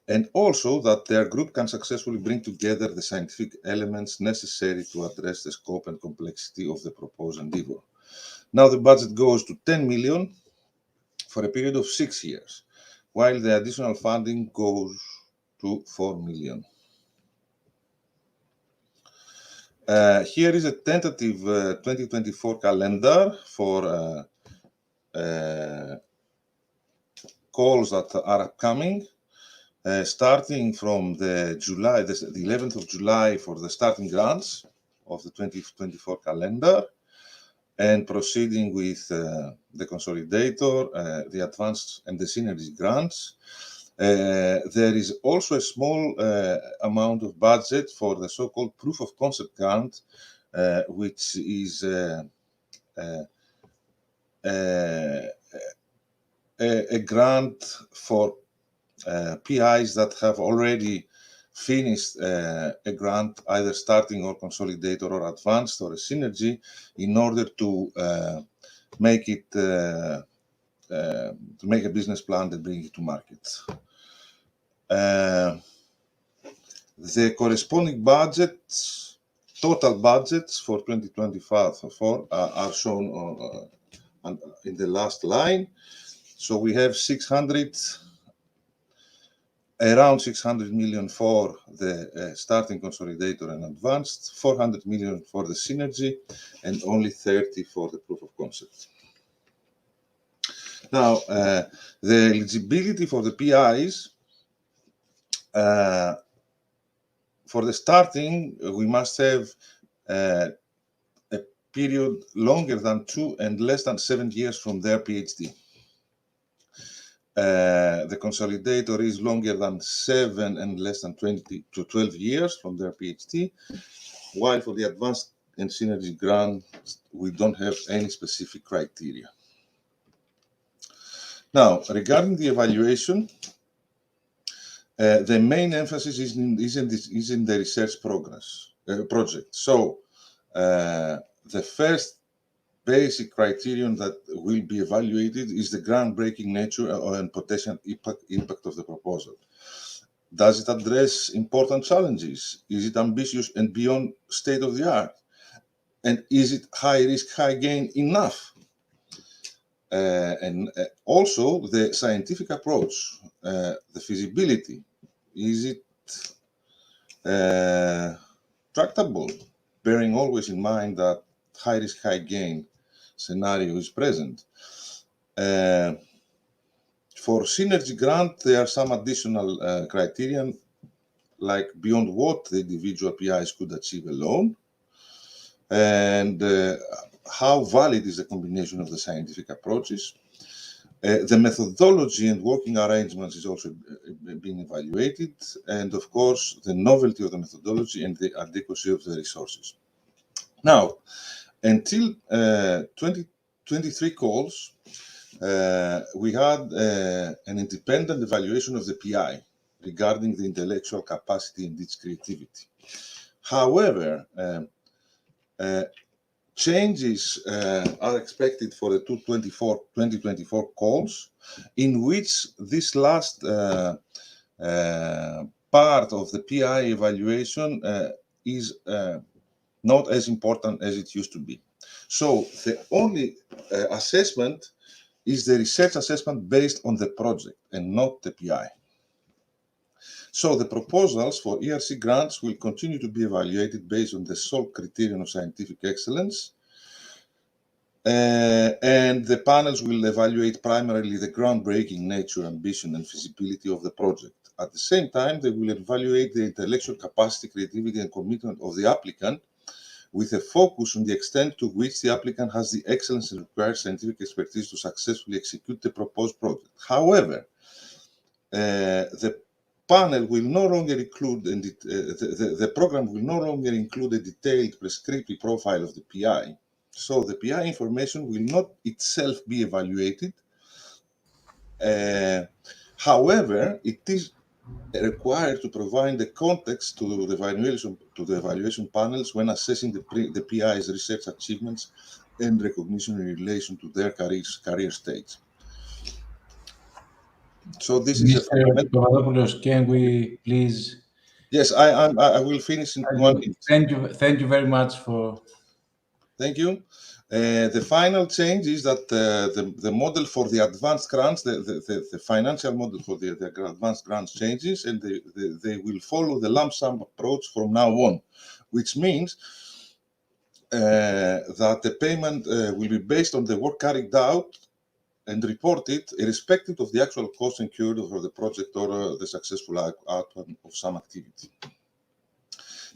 and also that their group can successfully bring together the scientific elements necessary to address the scope and complexity of the proposed endeavor. Now the budget goes to 10 million for a period of 6 years, while the additional funding goes to 4 million. Here is a tentative 2024 calendar for calls that are upcoming, starting from the 11th of July for the starting grants of the 2024 calendar, and proceeding with the consolidator, the advanced and the synergy grants. There is also a small amount of budget for the so-called proof of concept grant, which is a grant for PIs that have already finished a grant, either starting or consolidator or advanced or a synergy, in order to make it to make a business plan and bring it to market. The corresponding budgets, total budgets for 2024 are shown in the last line. So we have around 600 million for the starting consolidator and advanced, 400 million for the synergy, and only 30 for the proof of concept. Now, the eligibility for the PIs, for the starting, we must have a period longer than 2 and less than 7 years from their PhD. The consolidator is longer than 7 and less than 20 to 12 years from their PhD, while for the advanced and synergy grant, we don't have any specific criteria. Now, regarding the evaluation, the main emphasis is in the research project. So, the first basic criterion that will be evaluated is the groundbreaking nature and potential impact of the proposal. Does it address important challenges? Is it ambitious and beyond state of the art? And is it high risk, high gain enough? And also the scientific approach, the feasibility. Is it tractable, bearing always in mind that high risk, high gain scenario is present. For synergy grant, there are some additional criteria, like beyond what the individual PIs could achieve alone, and how valid is the combination of the scientific approaches. The methodology and working arrangements is also being evaluated, and of course, the novelty of the methodology and the adequacy of the resources. Now, until 2023 calls, we had an independent evaluation of the PI regarding the intellectual capacity and its creativity. However, changes are expected for the 2024 calls, in which this last part of the PI evaluation is not as important as it used to be. So the only assessment is the research assessment based on the project and not the PI. So the proposals for ERC grants will continue to be evaluated based on the sole criterion of scientific excellence. And the panels will evaluate primarily the groundbreaking nature, ambition, and feasibility of the project. At the same time, they will evaluate the intellectual capacity, creativity, and commitment of the applicant, with a focus on the extent to which the applicant has the excellence and required scientific expertise to successfully execute the proposed project. However, the panel will no longer include, and the program will no longer include a detailed prescriptive profile of the PI. So the PI information will not itself be evaluated. However, it is required to provide the context to the evaluation panels when assessing the PI's research achievements and recognition in relation to their career stage. So this is Mr. Papadopoulos, can we please? Yes, I will finish in 1 minute. Thank you very much for. Thank you. The final change is that the model for the advanced grants, the financial model for the advanced grants changes, and they will follow the lump sum approach from now on, which means that the payment will be based on the work carried out and reported irrespective of the actual cost incurred for the project or the successful outcome of some activity.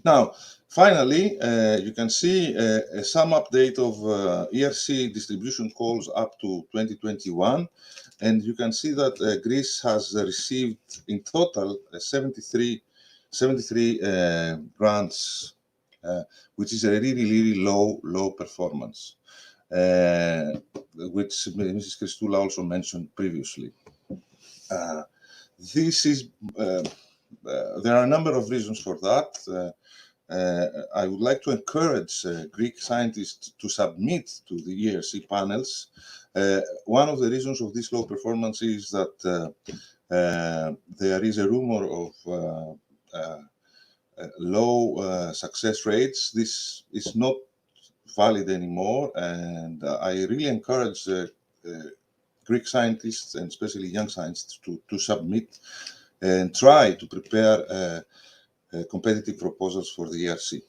Now, finally, you can see some update of ERC distribution calls up to 2021, and you can see that Greece has received in total 73 grants, which is a really low performance, which Mrs. Christoula also mentioned previously. There are a number of reasons for that. I would like to encourage Greek scientists to submit to the ERC panels. One of the reasons of this low performance is that there is a rumor of low success rates. This is not valid anymore, and I really encourage Greek scientists, and especially young scientists, to submit and try to prepare competitive proposals for the ERC.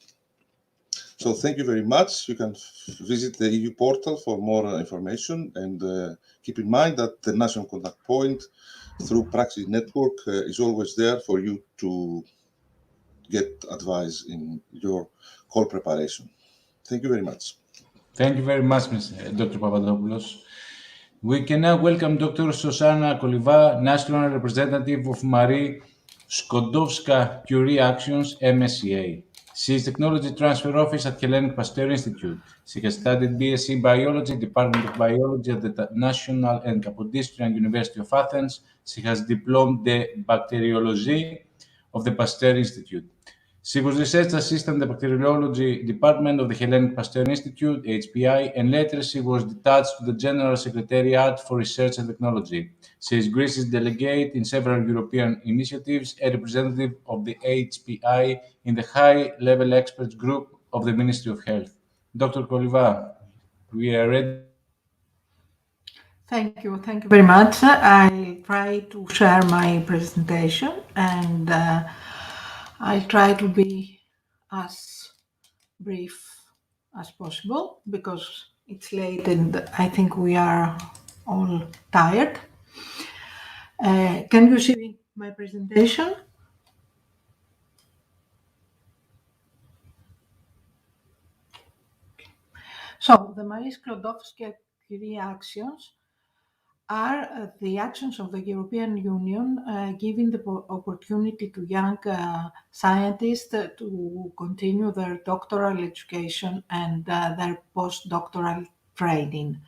So thank you very much. You can visit the EU portal for more information, and keep in mind that the National Contact Point through Praxis Network is always there for you to get advice in your call preparation. Thank you very much. Thank you very much, Dr. Papadopoulos. We can now welcome Dr. Shoshana Koliva, National Representative of Marie Skłodowska-Curie Actions, MSCA. She is Technology Transfer Office at Hellenic Pasteur Institute. She has studied BSc Biology, Department of Biology at the National and Kapodistrian University of Athens. She has Diplôme de Bactériologie of the Pasteur Institute. She was Research Assistant in the Bacteriology Department of the Hellenic Pasteur Institute, HPI, and later she was detached to the General Secretariat for Research and Technology. She is Greece's delegate in several European initiatives, a representative of the HPI in the high-level experts group of the Ministry of Health. Dr. Koliva, we are ready. Thank you very much. I'll try to share my presentation, and I'll try to be as brief as possible because it's late and I think we are all tired. Can you see my presentation? So the Marie Skłodowska-Curie actions are the actions of the European Union giving the opportunity to young scientists to continue their doctoral education and their postdoctoral training.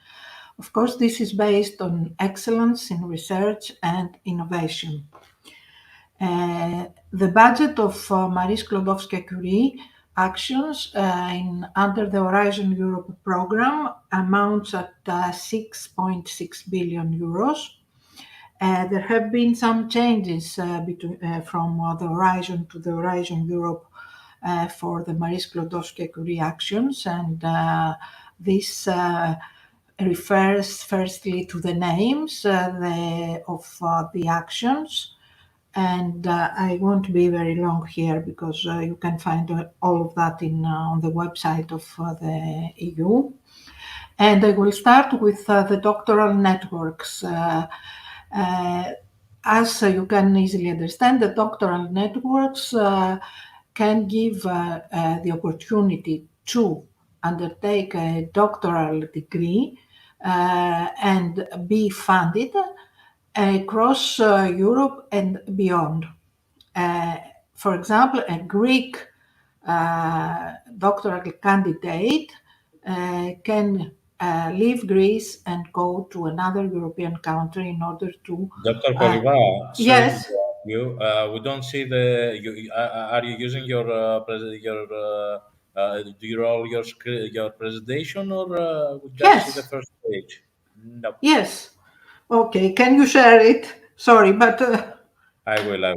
Of course, this is based on excellence in research and innovation. The budget of Marie Skłodowska-Curie actions under the Horizon Europe program amounts at 6.6 billion euros. There have been some changes from the Horizon to the Horizon Europe for the Marie Skłodowska-Curie actions, and this refers firstly to the names of the actions. And I won't be very long here because you can find all of that on the website of the EU. And I will start with the doctoral networks. As you can easily understand, the doctoral networks can give the opportunity to undertake a doctoral degree and be funded across Europe and beyond. For example, a Greek doctoral candidate can leave Greece and go to another European country in order to... Dr. Koliva, yes. We don't see the... are you using your... do you roll your presentation or we just see the first page? No. Yes. Okay, can you share it? Sorry, but... I will.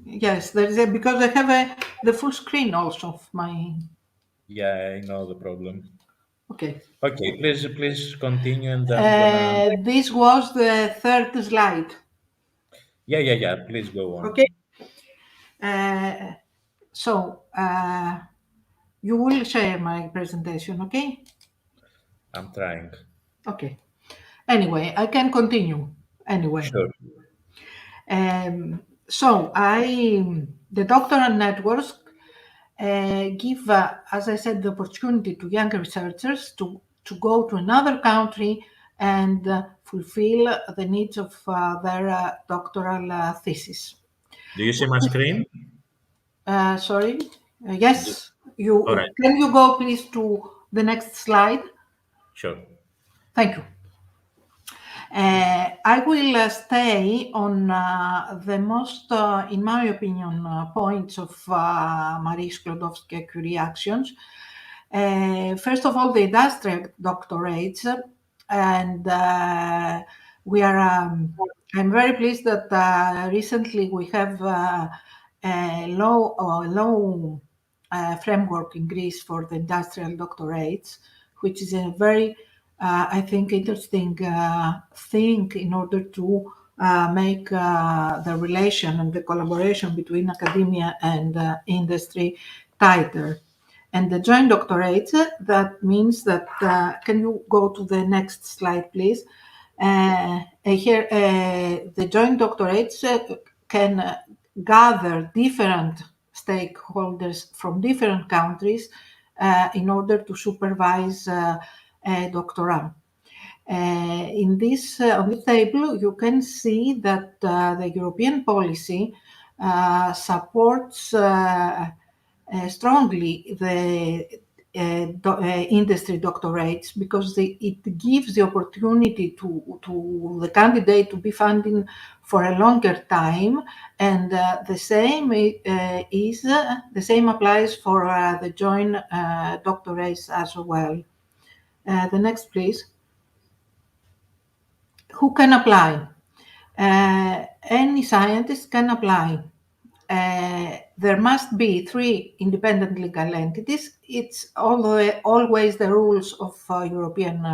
Yes, because I have the full screen also of my... Yeah, I know the problem. Okay. Okay, please continue, and I'm gonna. This was the third slide. Yeah. Please go on. Okay. So you will share my presentation, okay? I'm trying. Okay. Anyway, I can continue. Anyway, Sure. so the doctoral networks give, as I said, the opportunity to young researchers to go to another country and fulfill the needs of their doctoral thesis. Do you see my screen? Sorry. Yes. You All right. can you go please to the next slide? Sure. Thank you. I will stay on the most, in my opinion, points of Marie Sklodowska-Curie actions. First of all, the industrial doctorates, and we are. I'm very pleased that recently we have a law framework in Greece for the industrial doctorates, which is a very I think interesting thing in order to make the relation and the collaboration between academia and industry tighter. And the joint doctorates, that means that, can you go to the next slide, please? Here, the joint doctorates can gather different stakeholders from different countries in order to supervise a doctorate. On this table, you can see that the European policy supports strongly the industry doctorates because it gives the opportunity to the candidate to be funded for a longer time, and the same applies for the joint doctorates as well. The next, please. Who can apply? Any scientist can apply. There must be 3 independent legal entities. It's always the rules of European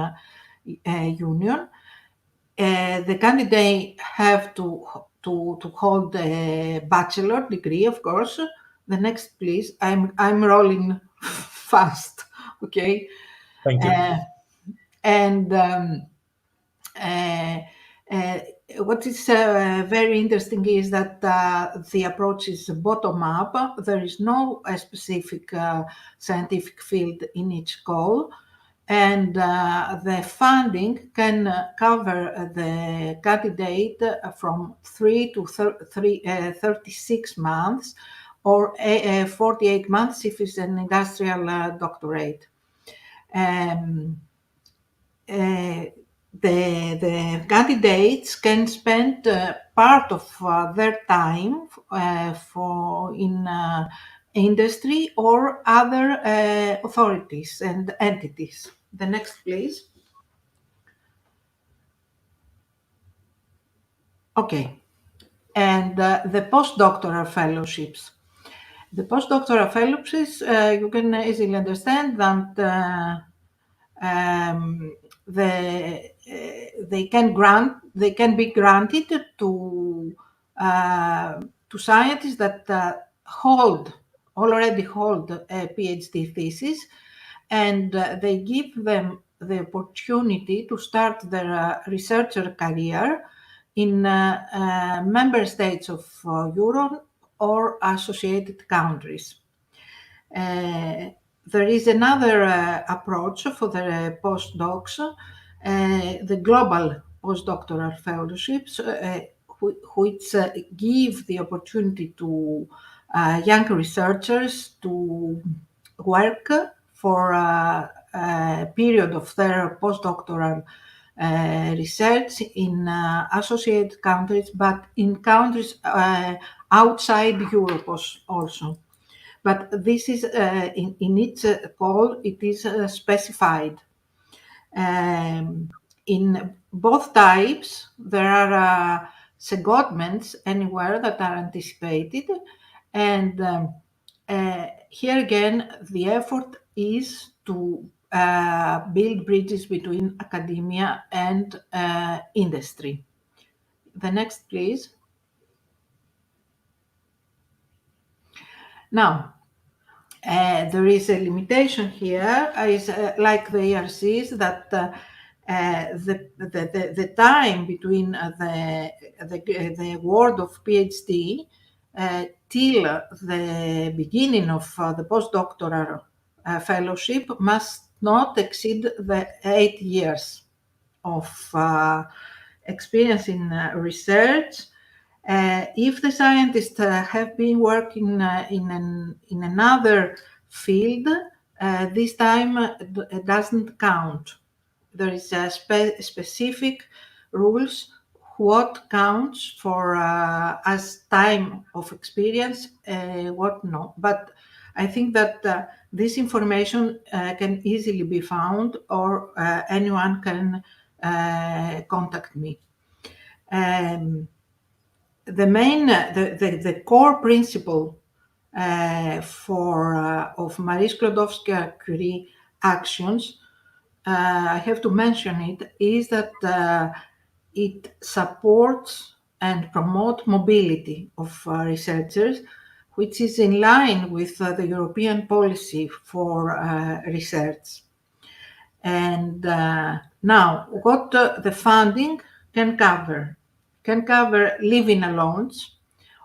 Union. The candidate have to hold a bachelor degree, of course. The next, please. I'm rolling fast. Okay. Thank you. And what is very interesting is that the approach is bottom-up. There is no specific scientific field in each goal, and the funding can cover the candidate from 3 to 36 months, or 48 months if it's an industrial doctorate. The candidates can spend part of their time in industry or other authorities and entities. The next, please. Okay. And the postdoctoral fellowships. The postdoctoral fellowships, you can easily understand that they can be granted to scientists that already hold a PhD thesis, and they give them the opportunity to start their researcher career in member states of Europe or associated countries. There is another approach for the postdocs, the global postdoctoral fellowships, which give the opportunity to young researchers to work for a period of their postdoctoral research in associated countries, but in countries outside Europe also. But this is in its call, it is specified. In both types, there are secondments anywhere that are anticipated, and here again, the effort is to build bridges between academia and industry. The next, please. Now, there is a limitation here, is like the ERCs, that the time between the award of PhD till the beginning of the postdoctoral fellowship must not exceed the 8 years of experience in research. If the scientists have been working in another field, this time doesn't count. There is a specific rules what counts for as time of experience, what no. But I think that this information can easily be found, or anyone can contact me. The main, the core principle of Marie Sklodowska-Curie actions, I have to mention it, is that it supports and promotes mobility of researchers, which is in line with the European policy for research. And now, what the funding can cover? Can cover living allowance.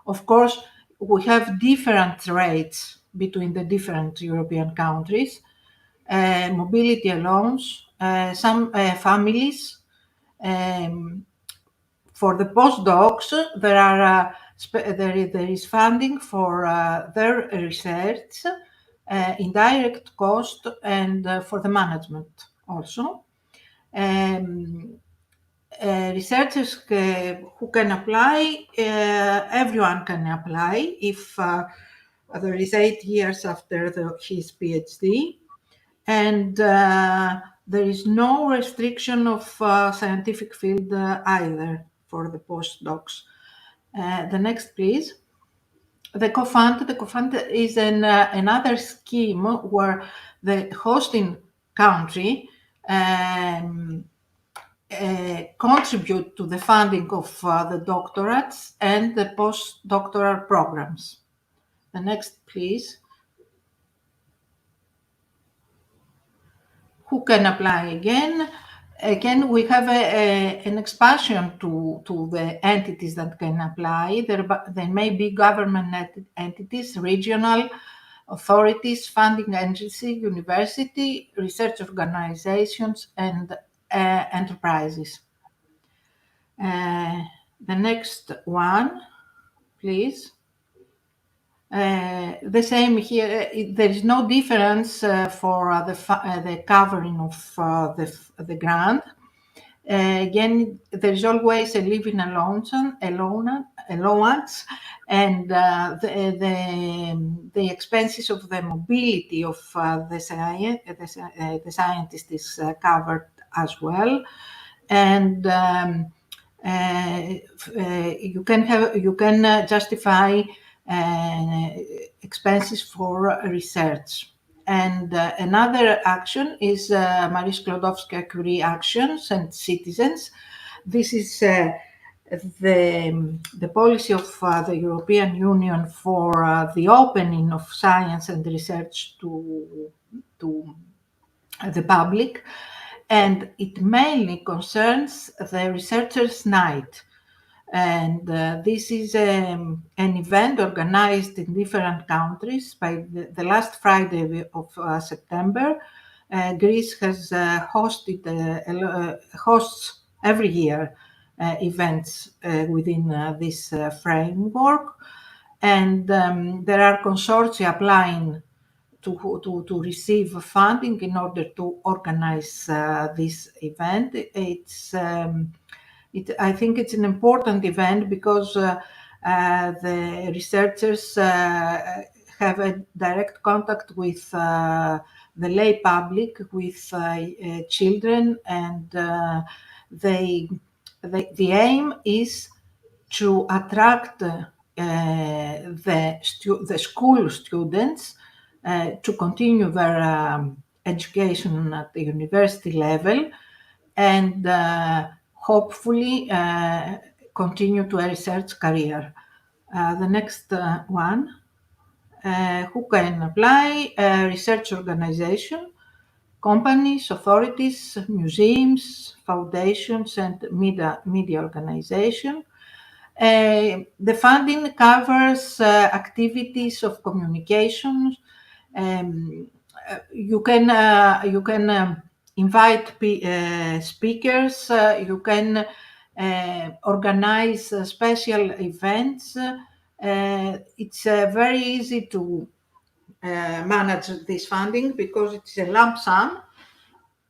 Of course, we have different rates between the different European countries. Mobility allowance, some families. For the postdocs, there is funding for their research, indirect cost, and for the management also. Researchers who can apply, everyone can apply if there is 8 years after his PhD, and there is no restriction of scientific field either for the postdocs. The next, please. The co-fund is another scheme where the hosting country contribute to the funding of the doctorates and the postdoctoral programs. The next, please. Who can apply again? Again, we have an expansion to the entities that can apply. There may be government entities, regional authorities, funding agency, university, research organizations, and enterprises. The next one, please. The same here. There is no difference for the covering of the grant. Again, there is always a living allowance, and the expenses of the mobility of the scientist is covered as well, and you can justify expenses for research. And another action is Marie Sklodowska-Curie Actions and Citizens. This is the policy of the European Union for the opening of science and research to the public, and it mainly concerns the Researchers' Night. And this is an event organized in different countries. By the last Friday of September, Greece has hosts every year events within this framework, and there are consortia applying to receive funding in order to organize this event. I think it's an important event because the researchers have a direct contact with the lay public, with children, and the aim is to attract the school students to continue their education at the university level, and hopefully continue to a research career. The next one, who can apply? Research organization, companies, authorities, museums, foundations, and media organization. The funding covers activities of communication. You can invite speakers. You can organize special events. It's very easy to manage this funding because it's a lump sum.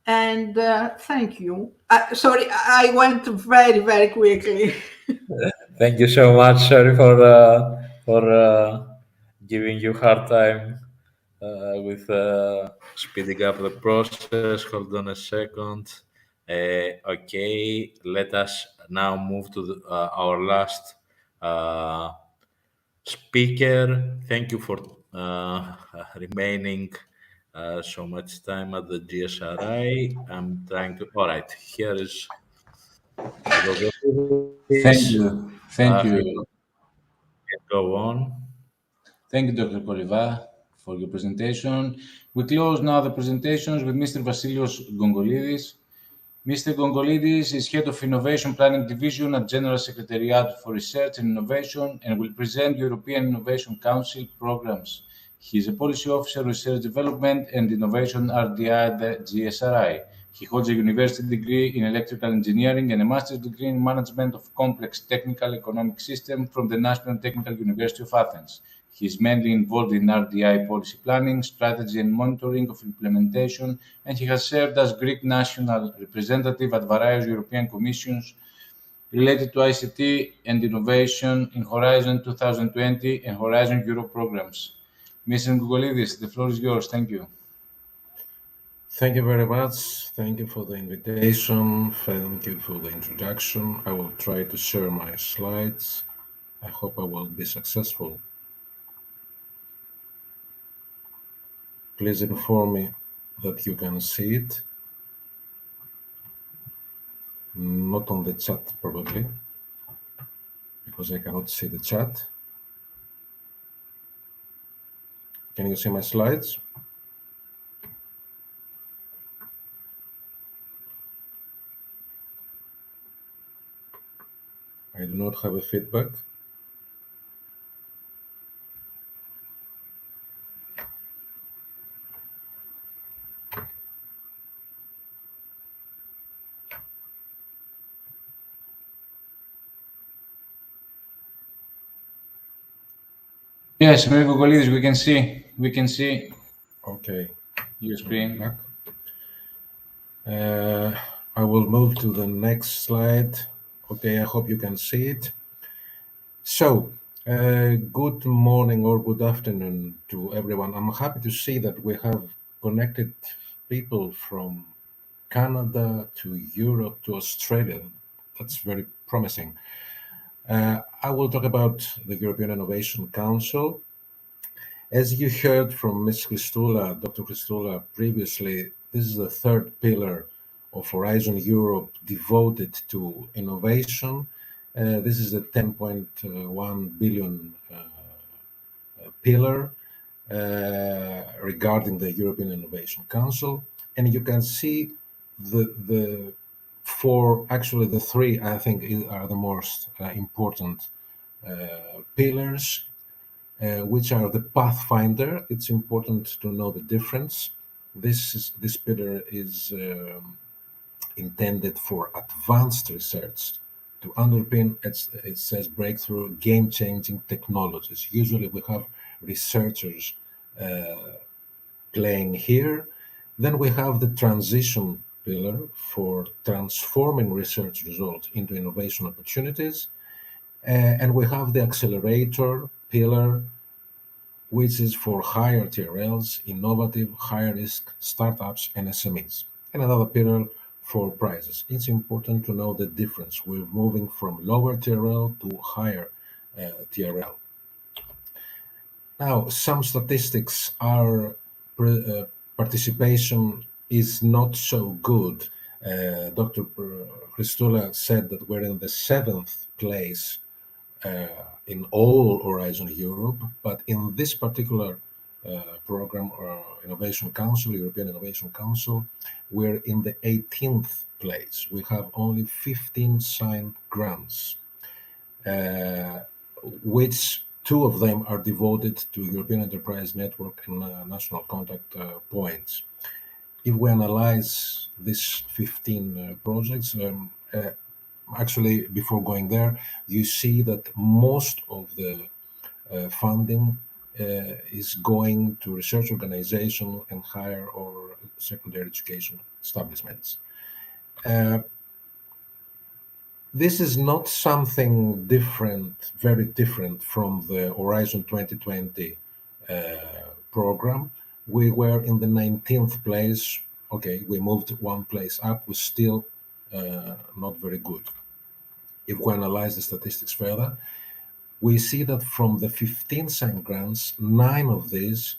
And thank you. Sorry, I went very, very quickly. Thank you so much. Sorry for giving you hard time with speeding up the process. Hold on a second. Okay, let us now move to our last speaker. Thank you for remaining so much time at the GSRI. I'm trying to. All right, here is Dr. Thank Please, you. Thank you you. can go on. Thank you, Dr. Koliva, for your presentation. We close now the presentations with Mr. Vasilios Gongolidis. Mr. Gongolidis is Head of Innovation Planning Division at General Secretariat for Research and Innovation and will present European Innovation Council programs. He is a Policy Officer, Research Development and Innovation RDI at the GSRI. He holds a university degree in electrical engineering and a master's degree in management of complex technical economic systems from the National Technical University of Athens. He is mainly involved in RDI policy planning, strategy and monitoring of implementation, and he has served as Greek national representative at various European commissions related to ICT and innovation in Horizon 2020 and Horizon Europe programs. Mr. Gugolidis, the floor is yours. Thank you. Thank you very much. Thank you for the invitation. Thank you for the introduction. I will try to share my slides. I hope I will be successful. Please inform me that you can see it. Not on the chat, probably, because I cannot see the chat. Can you see my slides? I do not have a feedback. Yes, Mr. Gugolidis, we can see. We can see Okay. your screen. Back. I will move to the next slide. Okay, I hope you can see it. So, good morning or good afternoon to everyone. I'm happy to see that we have connected people from Canada to Europe to Australia. That's very promising. I will talk about the European Innovation Council. As you heard from Ms. Christoula, Dr. Christoula previously, this is the third pillar of Horizon Europe devoted to innovation. This is the 10.1 billion pillar regarding the European Innovation Council. And you can see the four, actually the three, I think, are the most important pillars, which are the pathfinder. It's important to know the difference. This pillar is intended for advanced research to underpin, it says, breakthrough game-changing technologies. Usually we have researchers playing here. Then we have the transition pillar for transforming research results into innovation opportunities. And we have the accelerator pillar, which is for higher TRLs, innovative, high-risk startups and SMEs. And another pillar for prizes. It's important to know the difference. We're moving from lower TRL to higher TRL. Now, some statistics are participation is not so good. Dr. Christoula said that we're in the 7th place in all Horizon Europe, but in this particular program, Innovation Council, European Innovation Council, we're in the 18th place. We have only 15 signed grants, which 2 of them are devoted to European Enterprise Network and national contact points. If we analyze these 15 projects, actually, before going there, you see that most of the funding is going to research organization and higher or secondary education establishments. This is not something different, very different from the Horizon 2020 program. We were in the 19th place. Okay, we moved 1 place up. We're still not very good. If we analyze the statistics further, we see that from the 15 signed grants, 9 of these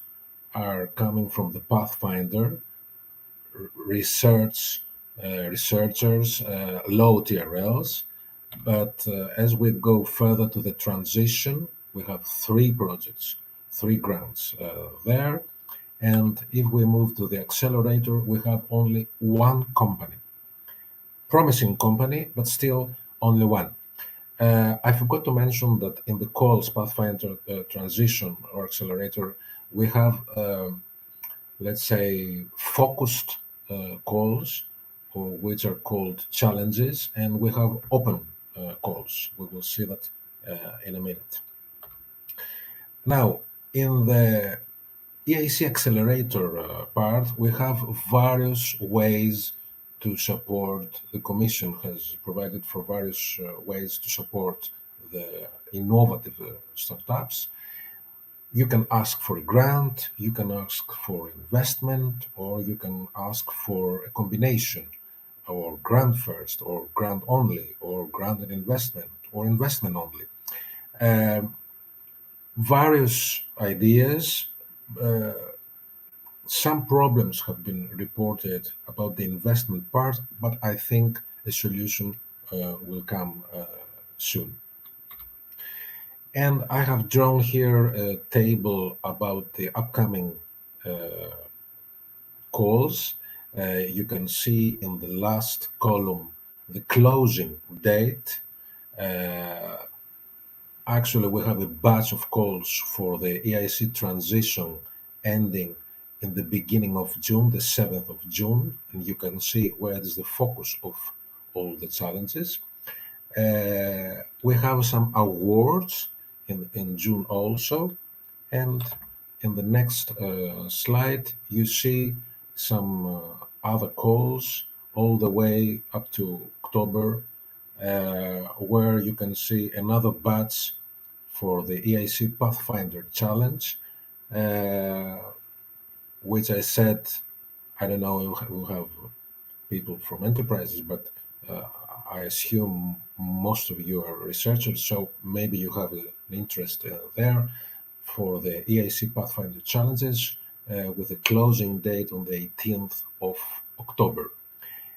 are coming from the Pathfinder, researchers, low TRLs. But as we go further to the transition, we have 3 projects, 3 grants there. And if we move to the accelerator, we have only 1 company. Promising company, but still only 1. I forgot to mention that in the calls, Pathfinder Transition or Accelerator, we have, let's say, focused calls, which are called challenges, and we have open calls. We will see that in a minute. Now, in the EIC Accelerator part, we have various ways to support. The Commission has provided for various ways to support the innovative startups. You can ask for a grant, you can ask for investment, or you can ask for a combination, or grant first, or grant only, or grant and investment, or investment only. Various ideas. Some problems have been reported about the investment part, but I think a solution will come soon. And I have drawn here a table about the upcoming calls. You can see in the last column the closing date. Actually, we have a batch of calls for the EIC transition ending in the beginning of June, the 7th of June, and you can see where is the focus of all the challenges. We have some awards in June also, and in the next slide, you see some other calls all the way up to October, where you can see another batch for the EIC Pathfinder Challenge, which I said, I don't know who have people from enterprises, but I assume most of you are researchers, so maybe you have an interest there for the EIC Pathfinder Challenges with a closing date on the 18th of October.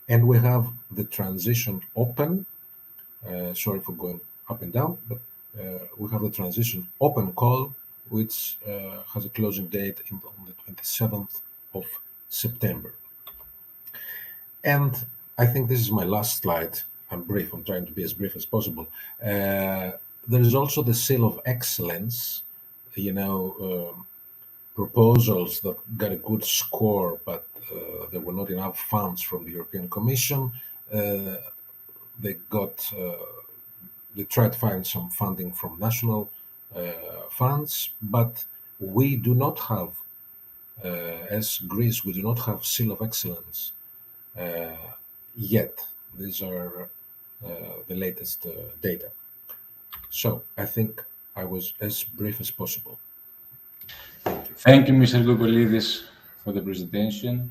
And we have the transition open. Sorry for going up and down, but we have the transition open call, which has a closing date on the 27th of September. And I think this is my last slide. I'm brief. I'm trying to be as brief as possible. There is also the Seal of Excellence, proposals that got a good score, but there were not enough funds from the European Commission. They tried to find some funding from national funds, but we do not have, as Greece, we do not have Seal of Excellence yet. These are the latest data. So I think I was as brief as possible. Thank you, Mr. Gogolidis, for the presentation.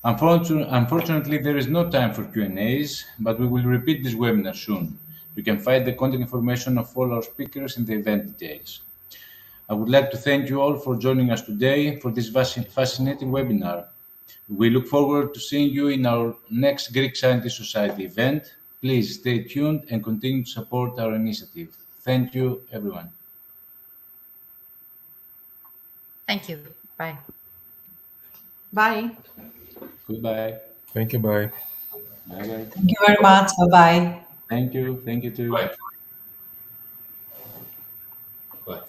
Unfortunately, there is no time for Q&As, but we will repeat this webinar soon. You can find the contact information of all our speakers in the event details. I would like to thank you all for joining us today for this fascinating webinar. We look forward to seeing you in our next Greek Scientist Society event. Please stay tuned and continue to support our initiative. Thank you, everyone. Thank you. Bye. Bye. Goodbye. Thank you. Bye. Bye-bye. Thank you very much. Bye-bye. Thank you. Thank you too. Bye. Bye.